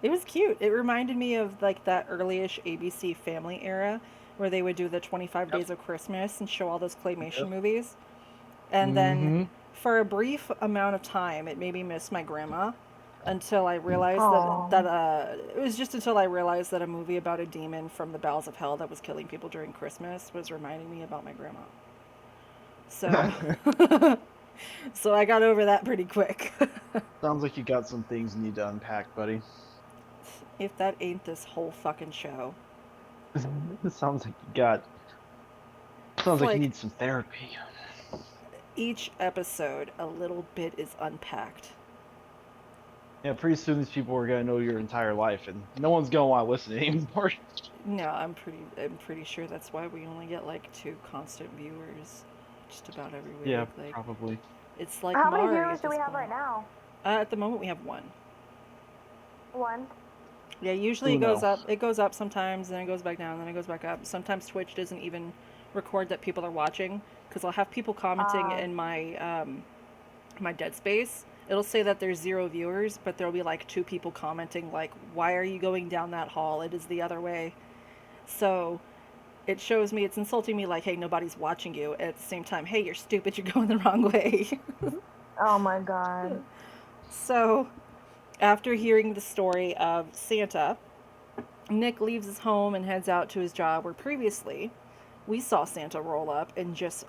It was cute. It reminded me of like that early-ish ABC Family era where they would do the 25 Yep. Days of Christmas and show all those claymation Yep. movies. And then Mm-hmm. for a brief amount of time, it made me miss my grandma until I realized Oh. it was just until I realized that a movie about a demon from the bowels of hell that was killing people during Christmas was reminding me about my grandma. So so I got over that pretty quick. Sounds like you got some things you need to unpack, buddy. If that ain't this whole fucking show. It sounds like you got. Sounds It's like you like need some therapy. each episode a little bit is unpacked. Yeah, pretty soon these people are gonna know your entire life, and no one's gonna want to listen anymore. No, I'm pretty sure that's why we only get like 2 constant viewers just about every Yeah, week. Like probably. it's like How many Mari viewers at do we this have right point. now? At the moment we have 1. One. Yeah, usually Uno. it goes up sometimes, then it goes back down, then it goes back up. Sometimes Twitch doesn't even record that people are watching because I'll have people commenting Uh, in my dead space. It'll say that there's 0 viewers, but there'll be like 2 people commenting like, "Why are you going down that hall? It is the other way." So it shows me, it's insulting me like, "Hey, nobody's watching you." At the same time, "Hey, you're stupid. You're going the wrong way." oh my god. So after hearing the story of Santa, Nick leaves his home and heads out to his job where previously We saw Santa roll up and just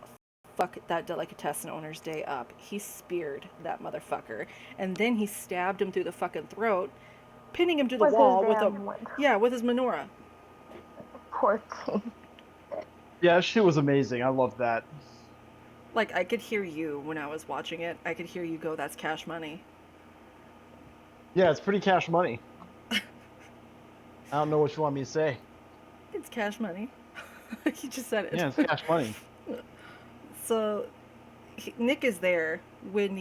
fuck that delicatessen owner's day up. He speared that motherfucker, and then he stabbed him through the fucking throat, pinning him to the Was his wall with a damn one. with his menorah. Poor thing. Yeah, that shit was amazing. I love that. Like, I could hear you when I was watching it. I could hear you go, "That's cash money." Yeah, it's pretty cash money. I don't know what you want me to say. It's cash money. You just said it. Yeah, it's cash money. So Nick is there when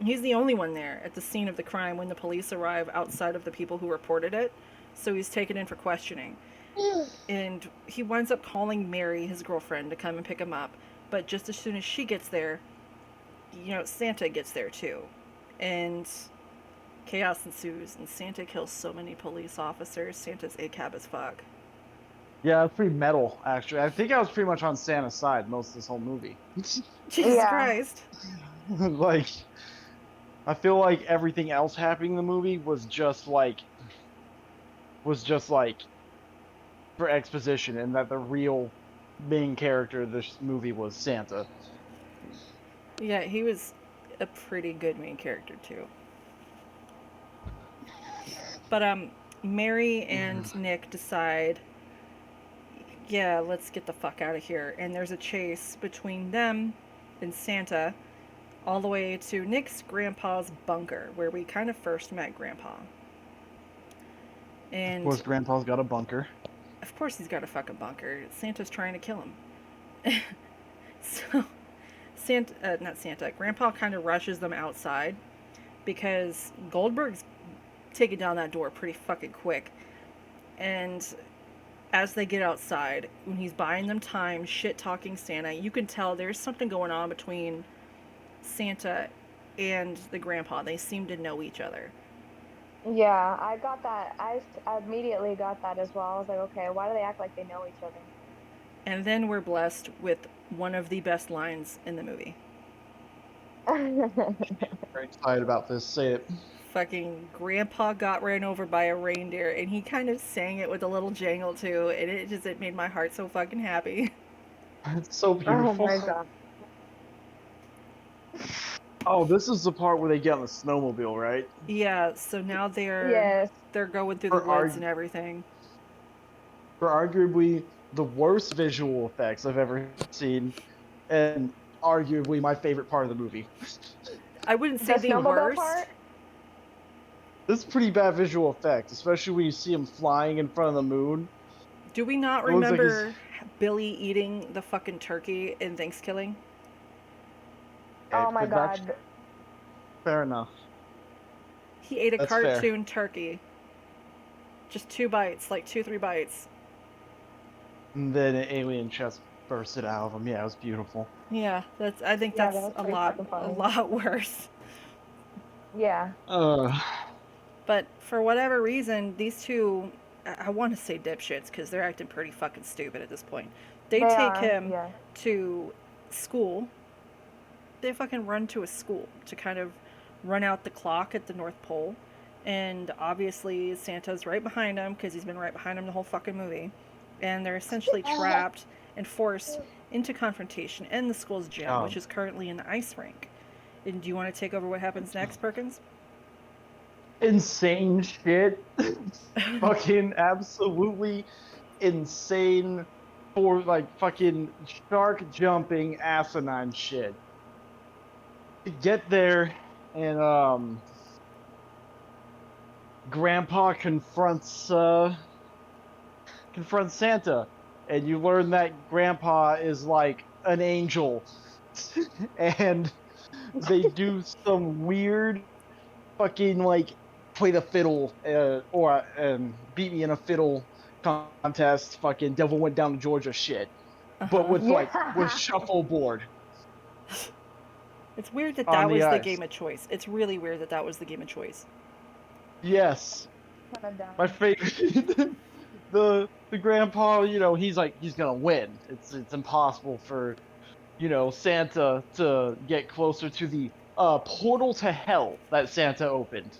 he's the only one there at the scene of the crime when the police arrive outside of the people who reported it. So he's taken in for questioning. And he winds up calling Mary, his girlfriend, to come and pick him up. But just as soon as she gets there, Santa gets there too. And chaos ensues, and Santa kills so many police officers. Santa's ACAB as fuck. Yeah, it's pretty metal, actually. I think I was pretty much on Santa's side most of this whole movie. Jesus Yeah. Christ. Like, I feel like everything else happening in the movie was just like for exposition, and that the real main character of this movie was Santa. Yeah, he was a pretty good main character too. But Mary and Nick decide, yeah, let's get the fuck out of here. And there's a chase between them and Santa all the way to Nick's grandpa's bunker, where we kind of first met Grandpa. And Of course, Grandpa's got a bunker. of course he's got a fucking bunker. Santa's trying to kill him. So Grandpa kind of rushes them outside because Goldberg's taking down that door pretty fucking quick. And as they get outside, when he's buying them time, shit talking Santa, you can tell there's something going on between Santa and the grandpa. They seem to know each other. Yeah, I got that. I immediately got that as well. I was like, okay, why do they act like they know each other? And then we're blessed with one of the best lines in the movie. Very excited about this. Say it. Fucking grandpa got ran over by a reindeer, and he kind of sang it with a little jangle too, and it made my heart so fucking happy. It's so beautiful. Oh my god. Oh, this is the part where they get on the snowmobile, right? Yeah, so now they're Yes. going through the For woods and everything. For arguably the worst visual effects I've ever seen, and arguably my favorite part of the movie. I wouldn't say the snowmobile worst. part? This is pretty bad visual effects, especially when you see him flying in front of the moon. Do we not It looks like remember Billy eating the fucking turkey in Thanksgiving? Oh my but that's god. fair enough. He ate a That's fair. cartoon turkey. Just 2 bites, like 2-3 bites. And then an alien chest bursted out of him. Yeah, it was beautiful. Yeah, I think Yeah, that's that was a pretty lot fucking funny. worse. Yeah. But for whatever reason, these two, I want to say dipshits because they're acting pretty fucking stupid at this point. They take are, him yeah. to school. They fucking run to a school to kind of run out the clock at the North Pole. And obviously Santa's right behind him because he's been right behind him the whole fucking movie. And they're essentially trapped and forced into confrontation in the school's gym, Oh. which is currently an ice rink. And do you want to take over what happens next, Perkins? Insane shit. Fucking absolutely insane for like fucking shark jumping asinine shit. You get there and Grandpa confronts Santa, and you learn that Grandpa is like an angel. And they do some weird fucking like play the fiddle or beat me in a fiddle contest, fucking Devil Went Down to Georgia shit, but with with Yeah. shuffleboard. It's weird that On that the was the ice. game of choice. It's really weird that that was the game of choice. Yes, Kinda dumb. my favorite. the grandpa, he's like he's gonna win. It's impossible for Santa to get closer to the portal to hell that Santa opened.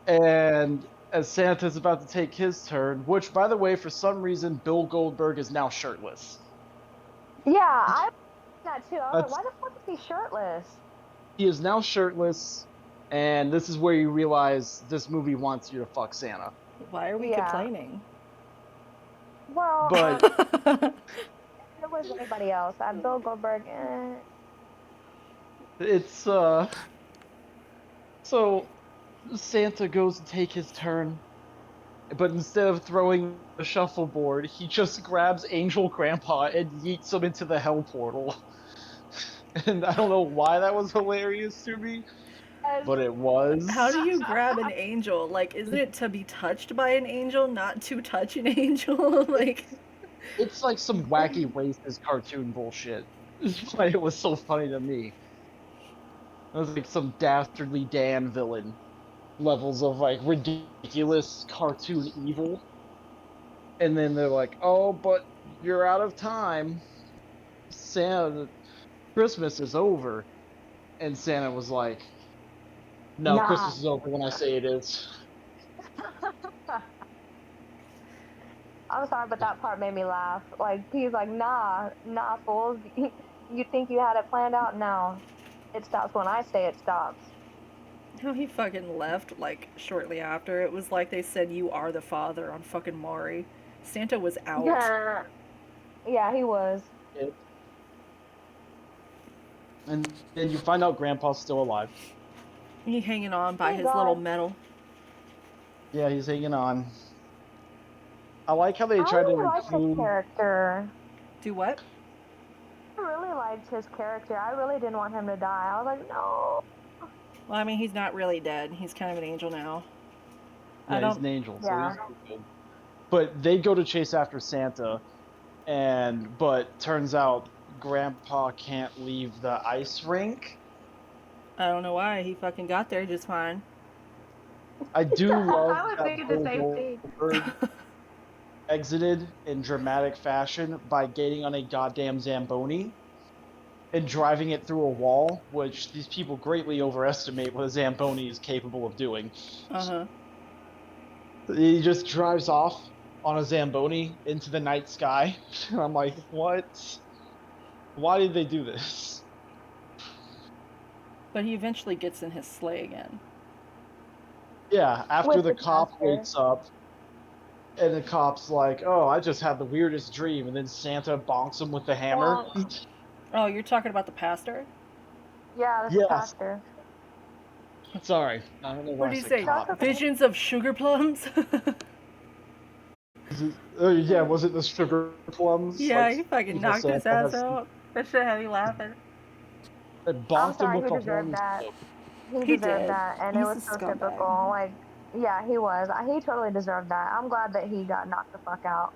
And as Santa's about to take his turn, which, by the way, for some reason, Bill Goldberg is now shirtless. Yeah, I that too. I was like, That's why the fuck is he shirtless? He is now shirtless, and this is where you realize this movie wants you to fuck Santa. Why are we Yeah. complaining? Well, But if it was anybody else, Bill Goldberg. it's so Santa goes to take his turn, but instead of throwing the shuffleboard, he just grabs Angel Grandpa and yeets him into the hell portal. And I don't know why that was hilarious to me, Yes. but it was. How do you grab an angel? Like, isn't it to be touched by an angel, not to touch an angel? Like, It's like some wacky racist cartoon bullshit. That's why it was so funny to me. It was like some dastardly Dan villain levels of like ridiculous cartoon evil. And then they're like, "Oh, but you're out of time. Santa, Christmas is over." And Santa was like, "No, Nah. Christmas is over when I say it is." I'm sorry, but that part made me laugh. Like he's like, nah, fools. You think you had it planned out? No. It stops when I say it stops. how he fucking left, like, shortly after. It was like they said, "You are the father" on fucking Maury. Santa was out. Yeah. Yeah, he was. And then you find out Grandpa's still alive. He hanging on by Thank his little God. medal. Yeah, he's hanging on. I like how they I tried to really liked his include. character. Do what? I really liked his character. I really didn't want him to die. I was like, no. Well, I mean, he's not really dead. He's kind of an angel now. I Yeah, he's don't. an angel, so Yeah. he's good. But they go to chase after Santa, but turns out Grandpa can't leave the ice rink. I don't know why he fucking got there just fine. I do love I was that thinking the Bill same thing. Goldberg exited in dramatic fashion by getting on a goddamn Zamboni and driving it through a wall, which these people greatly overestimate what a Zamboni is capable of doing. Uh huh. He just drives off on a Zamboni into the night sky. I'm like, what? Why did they do this? But he eventually gets in his sleigh again. Yeah, after With the the cop pastor. wakes up and the cop's like, "Oh, I just had the weirdest dream," and then Santa bonks him with the hammer. Well, Oh, you're talking about the pastor? yeah, that's the Yes, pastor. sorry, I don't know What why I did he said say? That's cop. okay. Visions of sugar plums? Yeah, was it the sugar plums? Yeah, Like he fucking evil knocked his Santa ass has out. That shit had me laughing. I'm bonked him sorry, with he the deserved horns. that. He He deserved did. that, and it He's was a so scumbag. typical. Like, yeah, he was. He totally deserved that. I'm glad that he got knocked the fuck out.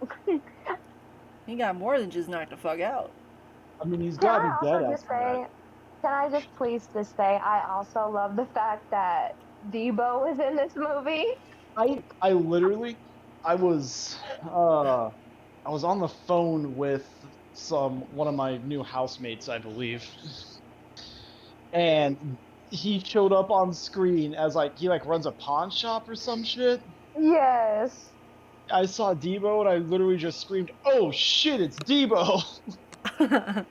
He got more than just knocked the fuck out. I mean, he's Can got to be I dead also just after that. say, can I just please just say, I also love the fact that Debo is in this movie. I literally, I was uh I was on the phone with one of my new housemates, I believe, and he showed up on screen as like he like runs a pawn shop or some shit. Yes. I saw Debo and I literally just screamed, "Oh shit, it's Debo!" I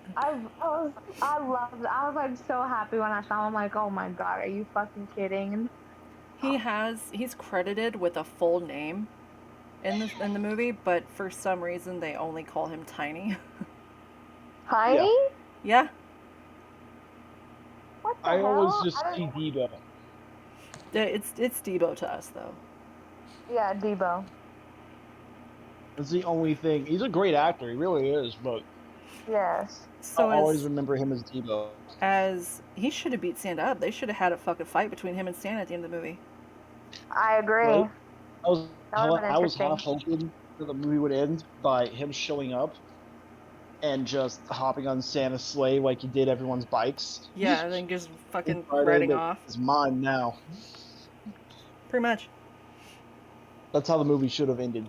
loved. I was like so happy when I saw him. I'm like, oh my god, are you fucking kidding? He's credited with a full name in the movie, but for some reason they only call him Tiny. Yeah, Tiny? Yeah, What the I always hell? just see Debo. it's Debo to us though. Yeah, Debo. That's the only thing. He's a great actor, he really is, but Yes. I'll So always remember him as Debo. as he should have beat Santa up. They should have had a fucking fight between him and Santa at the end of the movie. I agree. Right? I was That would have been I was interesting. half hoping that the movie would end by him showing up and just hopping on Santa's sleigh like he did everyone's bikes. Yeah, and then just fucking Friday riding that off. is mine now. Pretty much. That's how the movie should have ended.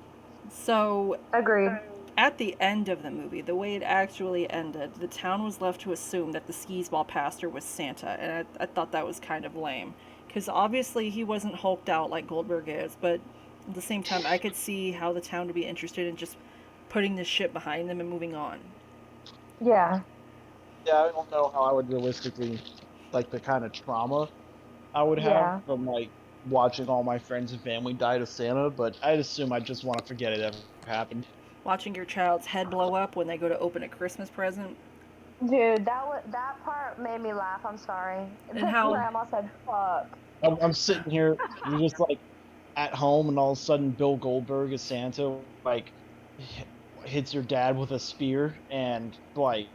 So Agreed. at the end of the movie, the way it actually ended, the town was left to assume that the skee-ball pastor was Santa, and I thought that was kind of lame. Because obviously he wasn't hulked out like Goldberg is, but At the same time, I could see how the town would be interested in just putting this shit behind them and moving on. Yeah. Yeah, I don't know how I would realistically like the kind of trauma I would have Yeah. from like watching all my friends and family die to Santa, but I'd assume I'd just want to forget it ever happened. Watching your child's head blow up when they go to open a Christmas present, Dude, that part made me laugh. I'm sorry. and The how grandma said, "Fuck." I'm sitting here, you're just like at home, and all of a sudden Bill Goldberg as Santa like hits your dad with a spear, and like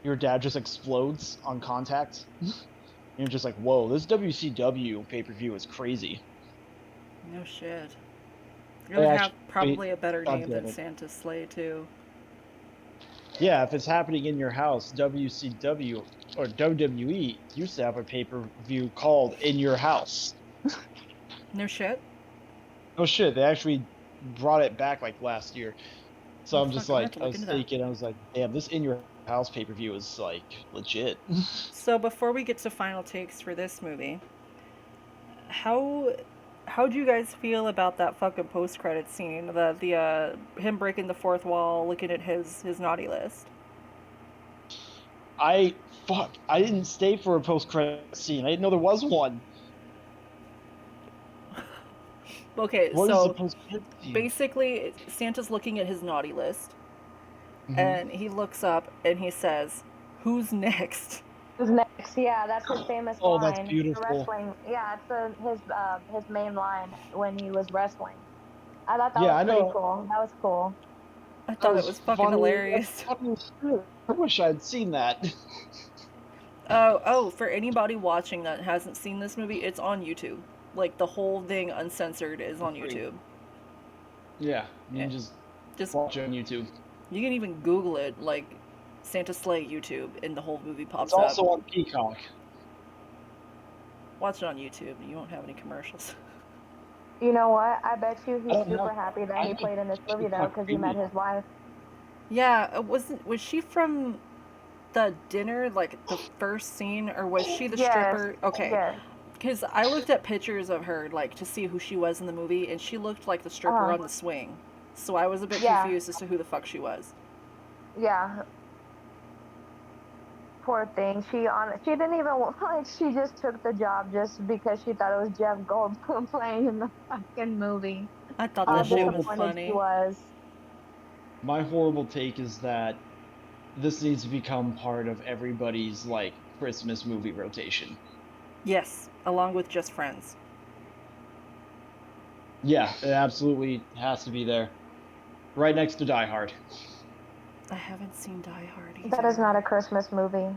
your dad just explodes on contact. And you're just like, whoa, this WCW pay per view is crazy. no shit. It They would have actually, probably a better God name damn than it. Santa's Sleigh too. Yeah, if it's happening in your house, WCW or WWE used to have a pay per view called In Your House. No shit. Oh shit, they actually brought it back like last year. So Oh I'm just fuck, I'm gonna have like, to I look was into that. thinking, I was like, damn, this In Your House pay per view is like legit. So before we get to final takes for this movie, how how'd you guys feel about that fucking post credit scene? The him breaking the fourth wall, looking at his naughty list. I didn't stay for a post credit scene. I didn't know there was one. Okay, What is the so post credit scene? basically Santa's looking at his naughty list Hmm. and he looks up and he says, "Who's next?" Who's next? Yeah, that's his famous Oh, that's line. The beautiful. wrestling. Yeah, it's his main line when he was wrestling. I thought that Yeah, was I pretty know. cool. That was cool. I That thought it was was fucking funny. That's hilarious. funny as shit. I wish I'd seen that. Oh, for anybody watching that hasn't seen this movie, it's on YouTube. Like the whole thing uncensored is For on free. YouTube. Yeah, you Yeah. can just Just watch it on YouTube. you can even Google it, like Santa Sleigh YouTube, and the whole movie It's pops up. also on Peacock. Watch it on YouTube. You won't have any commercials. You know what? I bet you I he's don't super have. happy that I he have played in this movie though, Peacock because he met Premium. his wife. Yeah, was she from the dinner, like the first scene, or was she the Yes. stripper? Okay, Yes. because I looked at pictures of her, like to see who she was in the movie, and she looked like the stripper Uh. on the swing. So I was a bit Yeah. confused as to who the fuck she was. Yeah. Poor thing. She didn't even like. She just took the job just because she thought it was Jeff Goldblum playing in the fucking movie. I thought My How that shit was horrible, disappointed she funny. was. my horrible take is that this needs to become part of everybody's like Christmas movie rotation. Yes, along with Just Friends. Yeah, it absolutely has to be there, right next to Die Hard. I haven't seen Die Hard That is either. not a Christmas movie.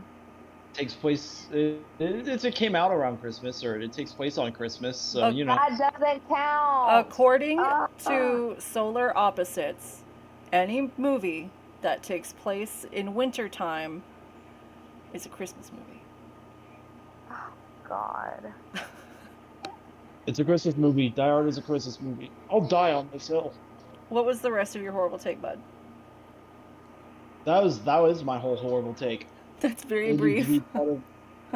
Takes place. It came out around Christmas, or it takes place on Christmas, so Uh, you know. That doesn't count. According Uh, to Solar Opposites, any movie that takes place in wintertime is a Christmas movie. oh God. It's a Christmas movie. Die Hard is a Christmas movie. I'll die on this hill. What was the rest of your horrible take, bud? That was my whole horrible take. That's very It needs to brief. be part of.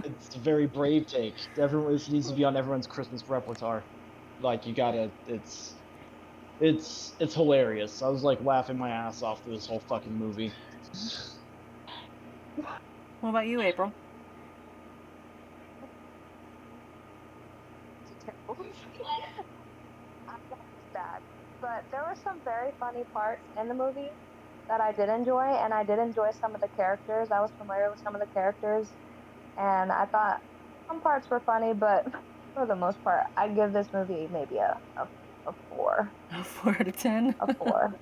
It's a very brave take. Everyone, this needs to be on everyone's Christmas repertoire. Like you gotta. It's hilarious. I was like laughing my ass off through this whole fucking movie. What about you, April? It's a terrible movie. I thought it was sad. But there were some very funny parts in the movie that I did enjoy, and I did enjoy some of the characters. I was familiar with some of the characters, and I thought some parts were funny, but for the most part, I give this movie maybe a 4. A 4 out of 10. A 4.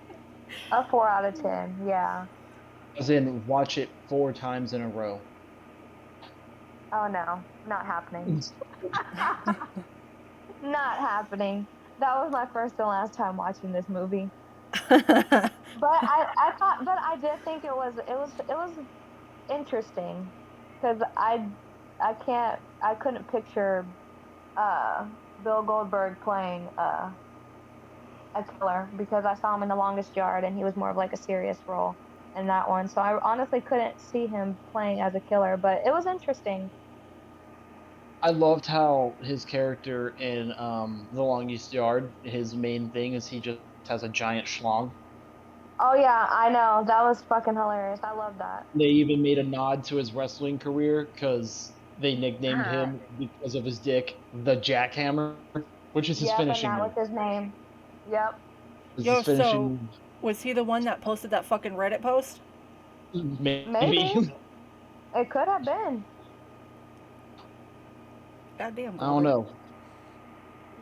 A 4 out of 10, yeah. As in, watch it 4 times in a row. Oh no, not happening. Not happening. That was my first and last time watching this movie. But I did think it was interesting because I couldn't picture uh Bill Goldberg playing a killer because I saw him in The Longest Yard and he was more of like a serious role in that one. So I honestly couldn't see him playing as a killer, but it was interesting. I loved how his character in The Longest Yard, his main thing is he just has a giant schlong. Oh yeah, I know. That was fucking hilarious. I love that. They even made a nod to his wrestling career because they nicknamed him because of his dick the Jackhammer, which is his Yep, and finishing that was move. his name. Yep. Is his Yo, finishing so move was he the one that posted that fucking Reddit post? Maybe. maybe? It could have been. Goddamn, I don't Goldberg.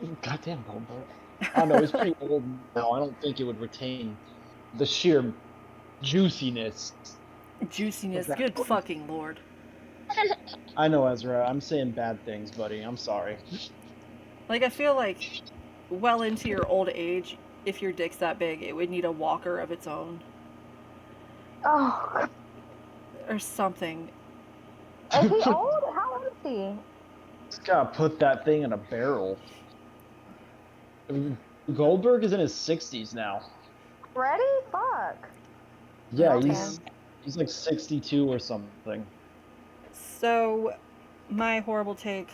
know. Goddamn Goldberg. I don't know. He's pretty old now. I don't think it would retain the sheer juiciness of Juiciness. that Good body. fucking lord. I know, Ezra. I'm saying bad things, buddy. I'm sorry. Like, I feel like well into your old age, if your dick's that big, it would need a walker of its own. Oh, Or something. is he old? How old is he? Just gotta put that thing in a barrel. I mean, Goldberg is in his 60s now. Ready? Fuck. Yeah, Okay. Damn. he's like 62 or something. So, my horrible take,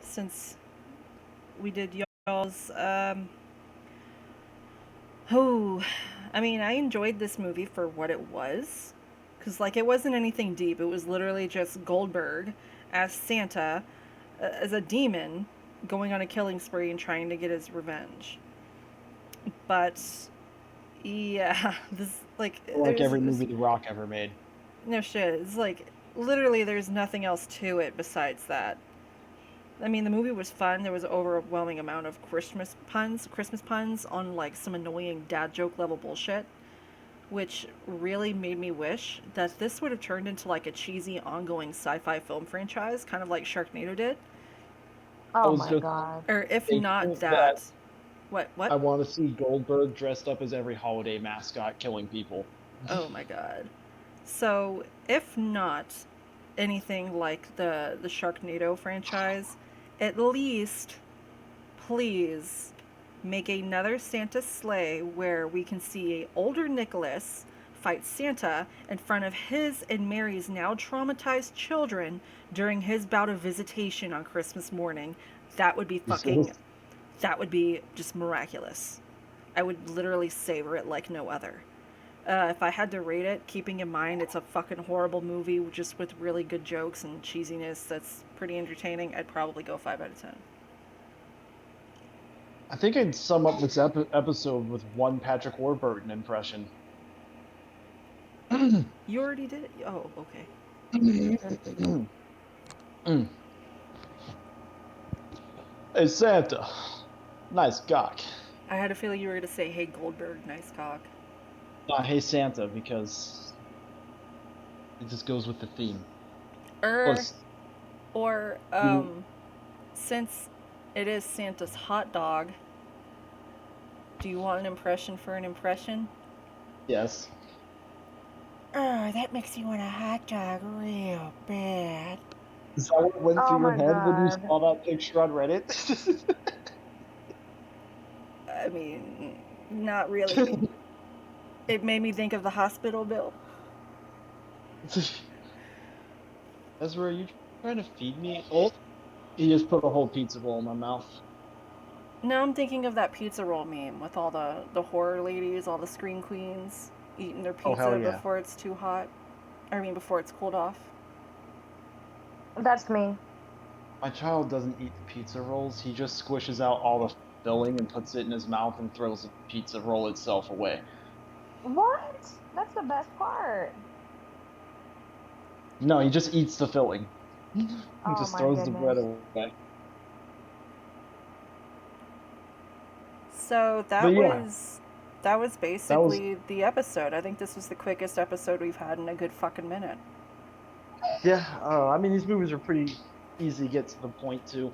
since we did y'all's, oh, I mean, I enjoyed this movie for what it was. Because, like, it wasn't anything deep. It was literally just Goldberg as Santa, as a demon, going on a killing spree and trying to get his revenge. But, yeah, this, like, Like every movie The Rock ever made. no shit. It's like, literally, there's nothing else to it besides that. I mean, the movie was fun. There was an overwhelming amount of Christmas puns on like some annoying dad joke level bullshit, which really made me wish that this would have turned into like a cheesy ongoing sci-fi film franchise, kind of like Sharknado did. I Oh was my just god. Or if not thinking that that, what? I want to see Goldberg dressed up as every holiday mascot killing people. Oh my god. So, if not anything like the Sharknado franchise, at least please make another Santa sleigh where we can see older Nicholas fight Santa in front of his and Mary's now traumatized children during his bout of visitation on Christmas morning. That would be fucking, that would be just miraculous. I would literally savor it like no other. If I had to rate it, keeping in mind it's a fucking horrible movie just with really good jokes and cheesiness that's pretty entertaining, I'd probably go 5 out of 10. I think I'd sum up this episode with one Patrick Warburton impression. You already did it? Oh, okay. Hey Santa, nice cock. I had a feeling you were going to say, hey, Goldberg, nice cock. Hey Santa, because it just goes with the theme. Er, Plus, or, you, since it is Santa's hot dog, do you want an impression for an impression? yes. That makes you want a hot dog real bad. Is that what went Oh through your my head when you god. saw that picture on Reddit? I mean, not really. It made me think of the hospital bill. Ezra, are you trying to feed me? Oh, he just put a whole pizza roll in my mouth. Now I'm thinking of that pizza roll meme with all the horror ladies, all the scream queens eating their Oh, hell pizza yeah. before it's too hot. I mean, before it's cooled off. That's me. My child doesn't eat the pizza rolls. He just squishes out all the filling and puts it in his mouth and throws the pizza roll itself away. What? That's the best part. No, he just eats the filling. He Oh just my throws the bread goodness. away. So But yeah, that was that was basically the episode. I think this was the quickest episode we've had in a good fucking minute. yeah. I mean, these movies are pretty easy to get to the point too.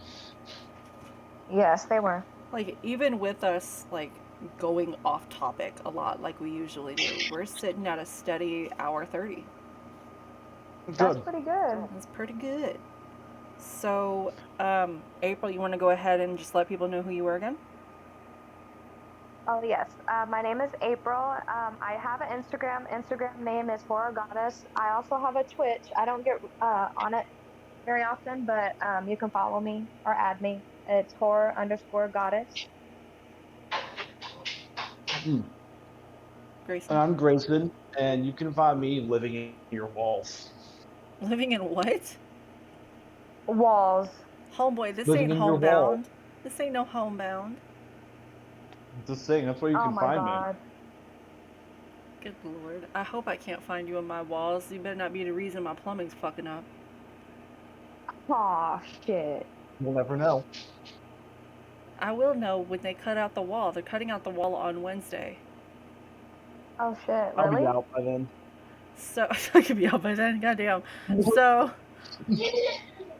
Yes, they were. Like even with us like going off topic a lot like we usually do, we're sitting at a steady hour 30. That's Good. pretty good. That's pretty good. So, April, you want to go ahead and just let people know who you were again? Oh yes. My name is April. I have an Instagram. Instagram name is horrorgoddess. I also have a Twitch. I don't get on it very often, but you can follow me or add me. It's horror_goddess. Hmm. And Grayson. I'm Grayson, and you can find me living in your walls. Living in what? Walls. Homeboy, this Living ain't in your wall. homebound. This ain't no homebound. Just saying, that's where you Oh can my find me. god. Good lord. I hope I can't find you in my walls. You better not be the reason my plumbing's fucking up. Aw, shit. You'll never know. I will know when they cut out the wall. They're cutting out the wall on Wednesday. Oh shit, I'll be really? out by then. So I could be out by then. Goddamn. So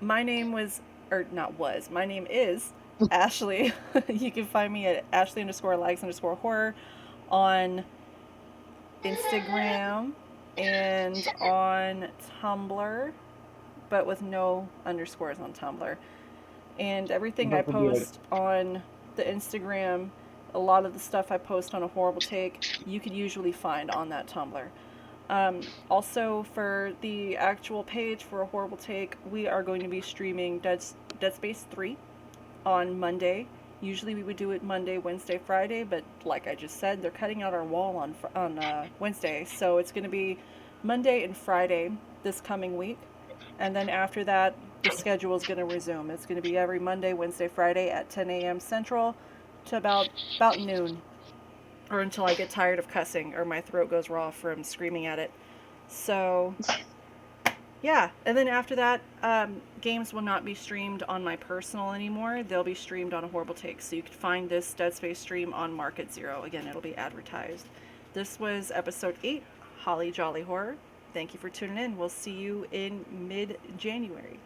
my name was, or not was. My name is Ashley. You can find me at Ashley_likes_horror on Instagram and on Tumblr, but with no underscores on Tumblr. And everything I About to be like, post on the Instagram, a lot of the stuff I post on A Horrible Take, you could usually find on that Tumblr. Also, for the actual page for A Horrible Take, we are going to be streaming Dead Space 3 on Monday. Usually we would do it Monday, Wednesday, Friday, but like I just said, they're cutting out our wall on Wednesday, so it's going to be Monday and Friday this coming week, and then after that, the schedule is going to resume. It's going to be every Monday, Wednesday, Friday at 10 a.m. Central to about noon, or until I get tired of cussing or my throat goes raw from screaming at it. So yeah, and then after that, games will not be streamed on my personal anymore. They'll be streamed on A Horrible Take. So you can find this Dead Space stream on Market Zero. Again, it'll be advertised. This was episode 8, Holly Jolly Horror. Thank you for tuning in. We'll see you in mid January.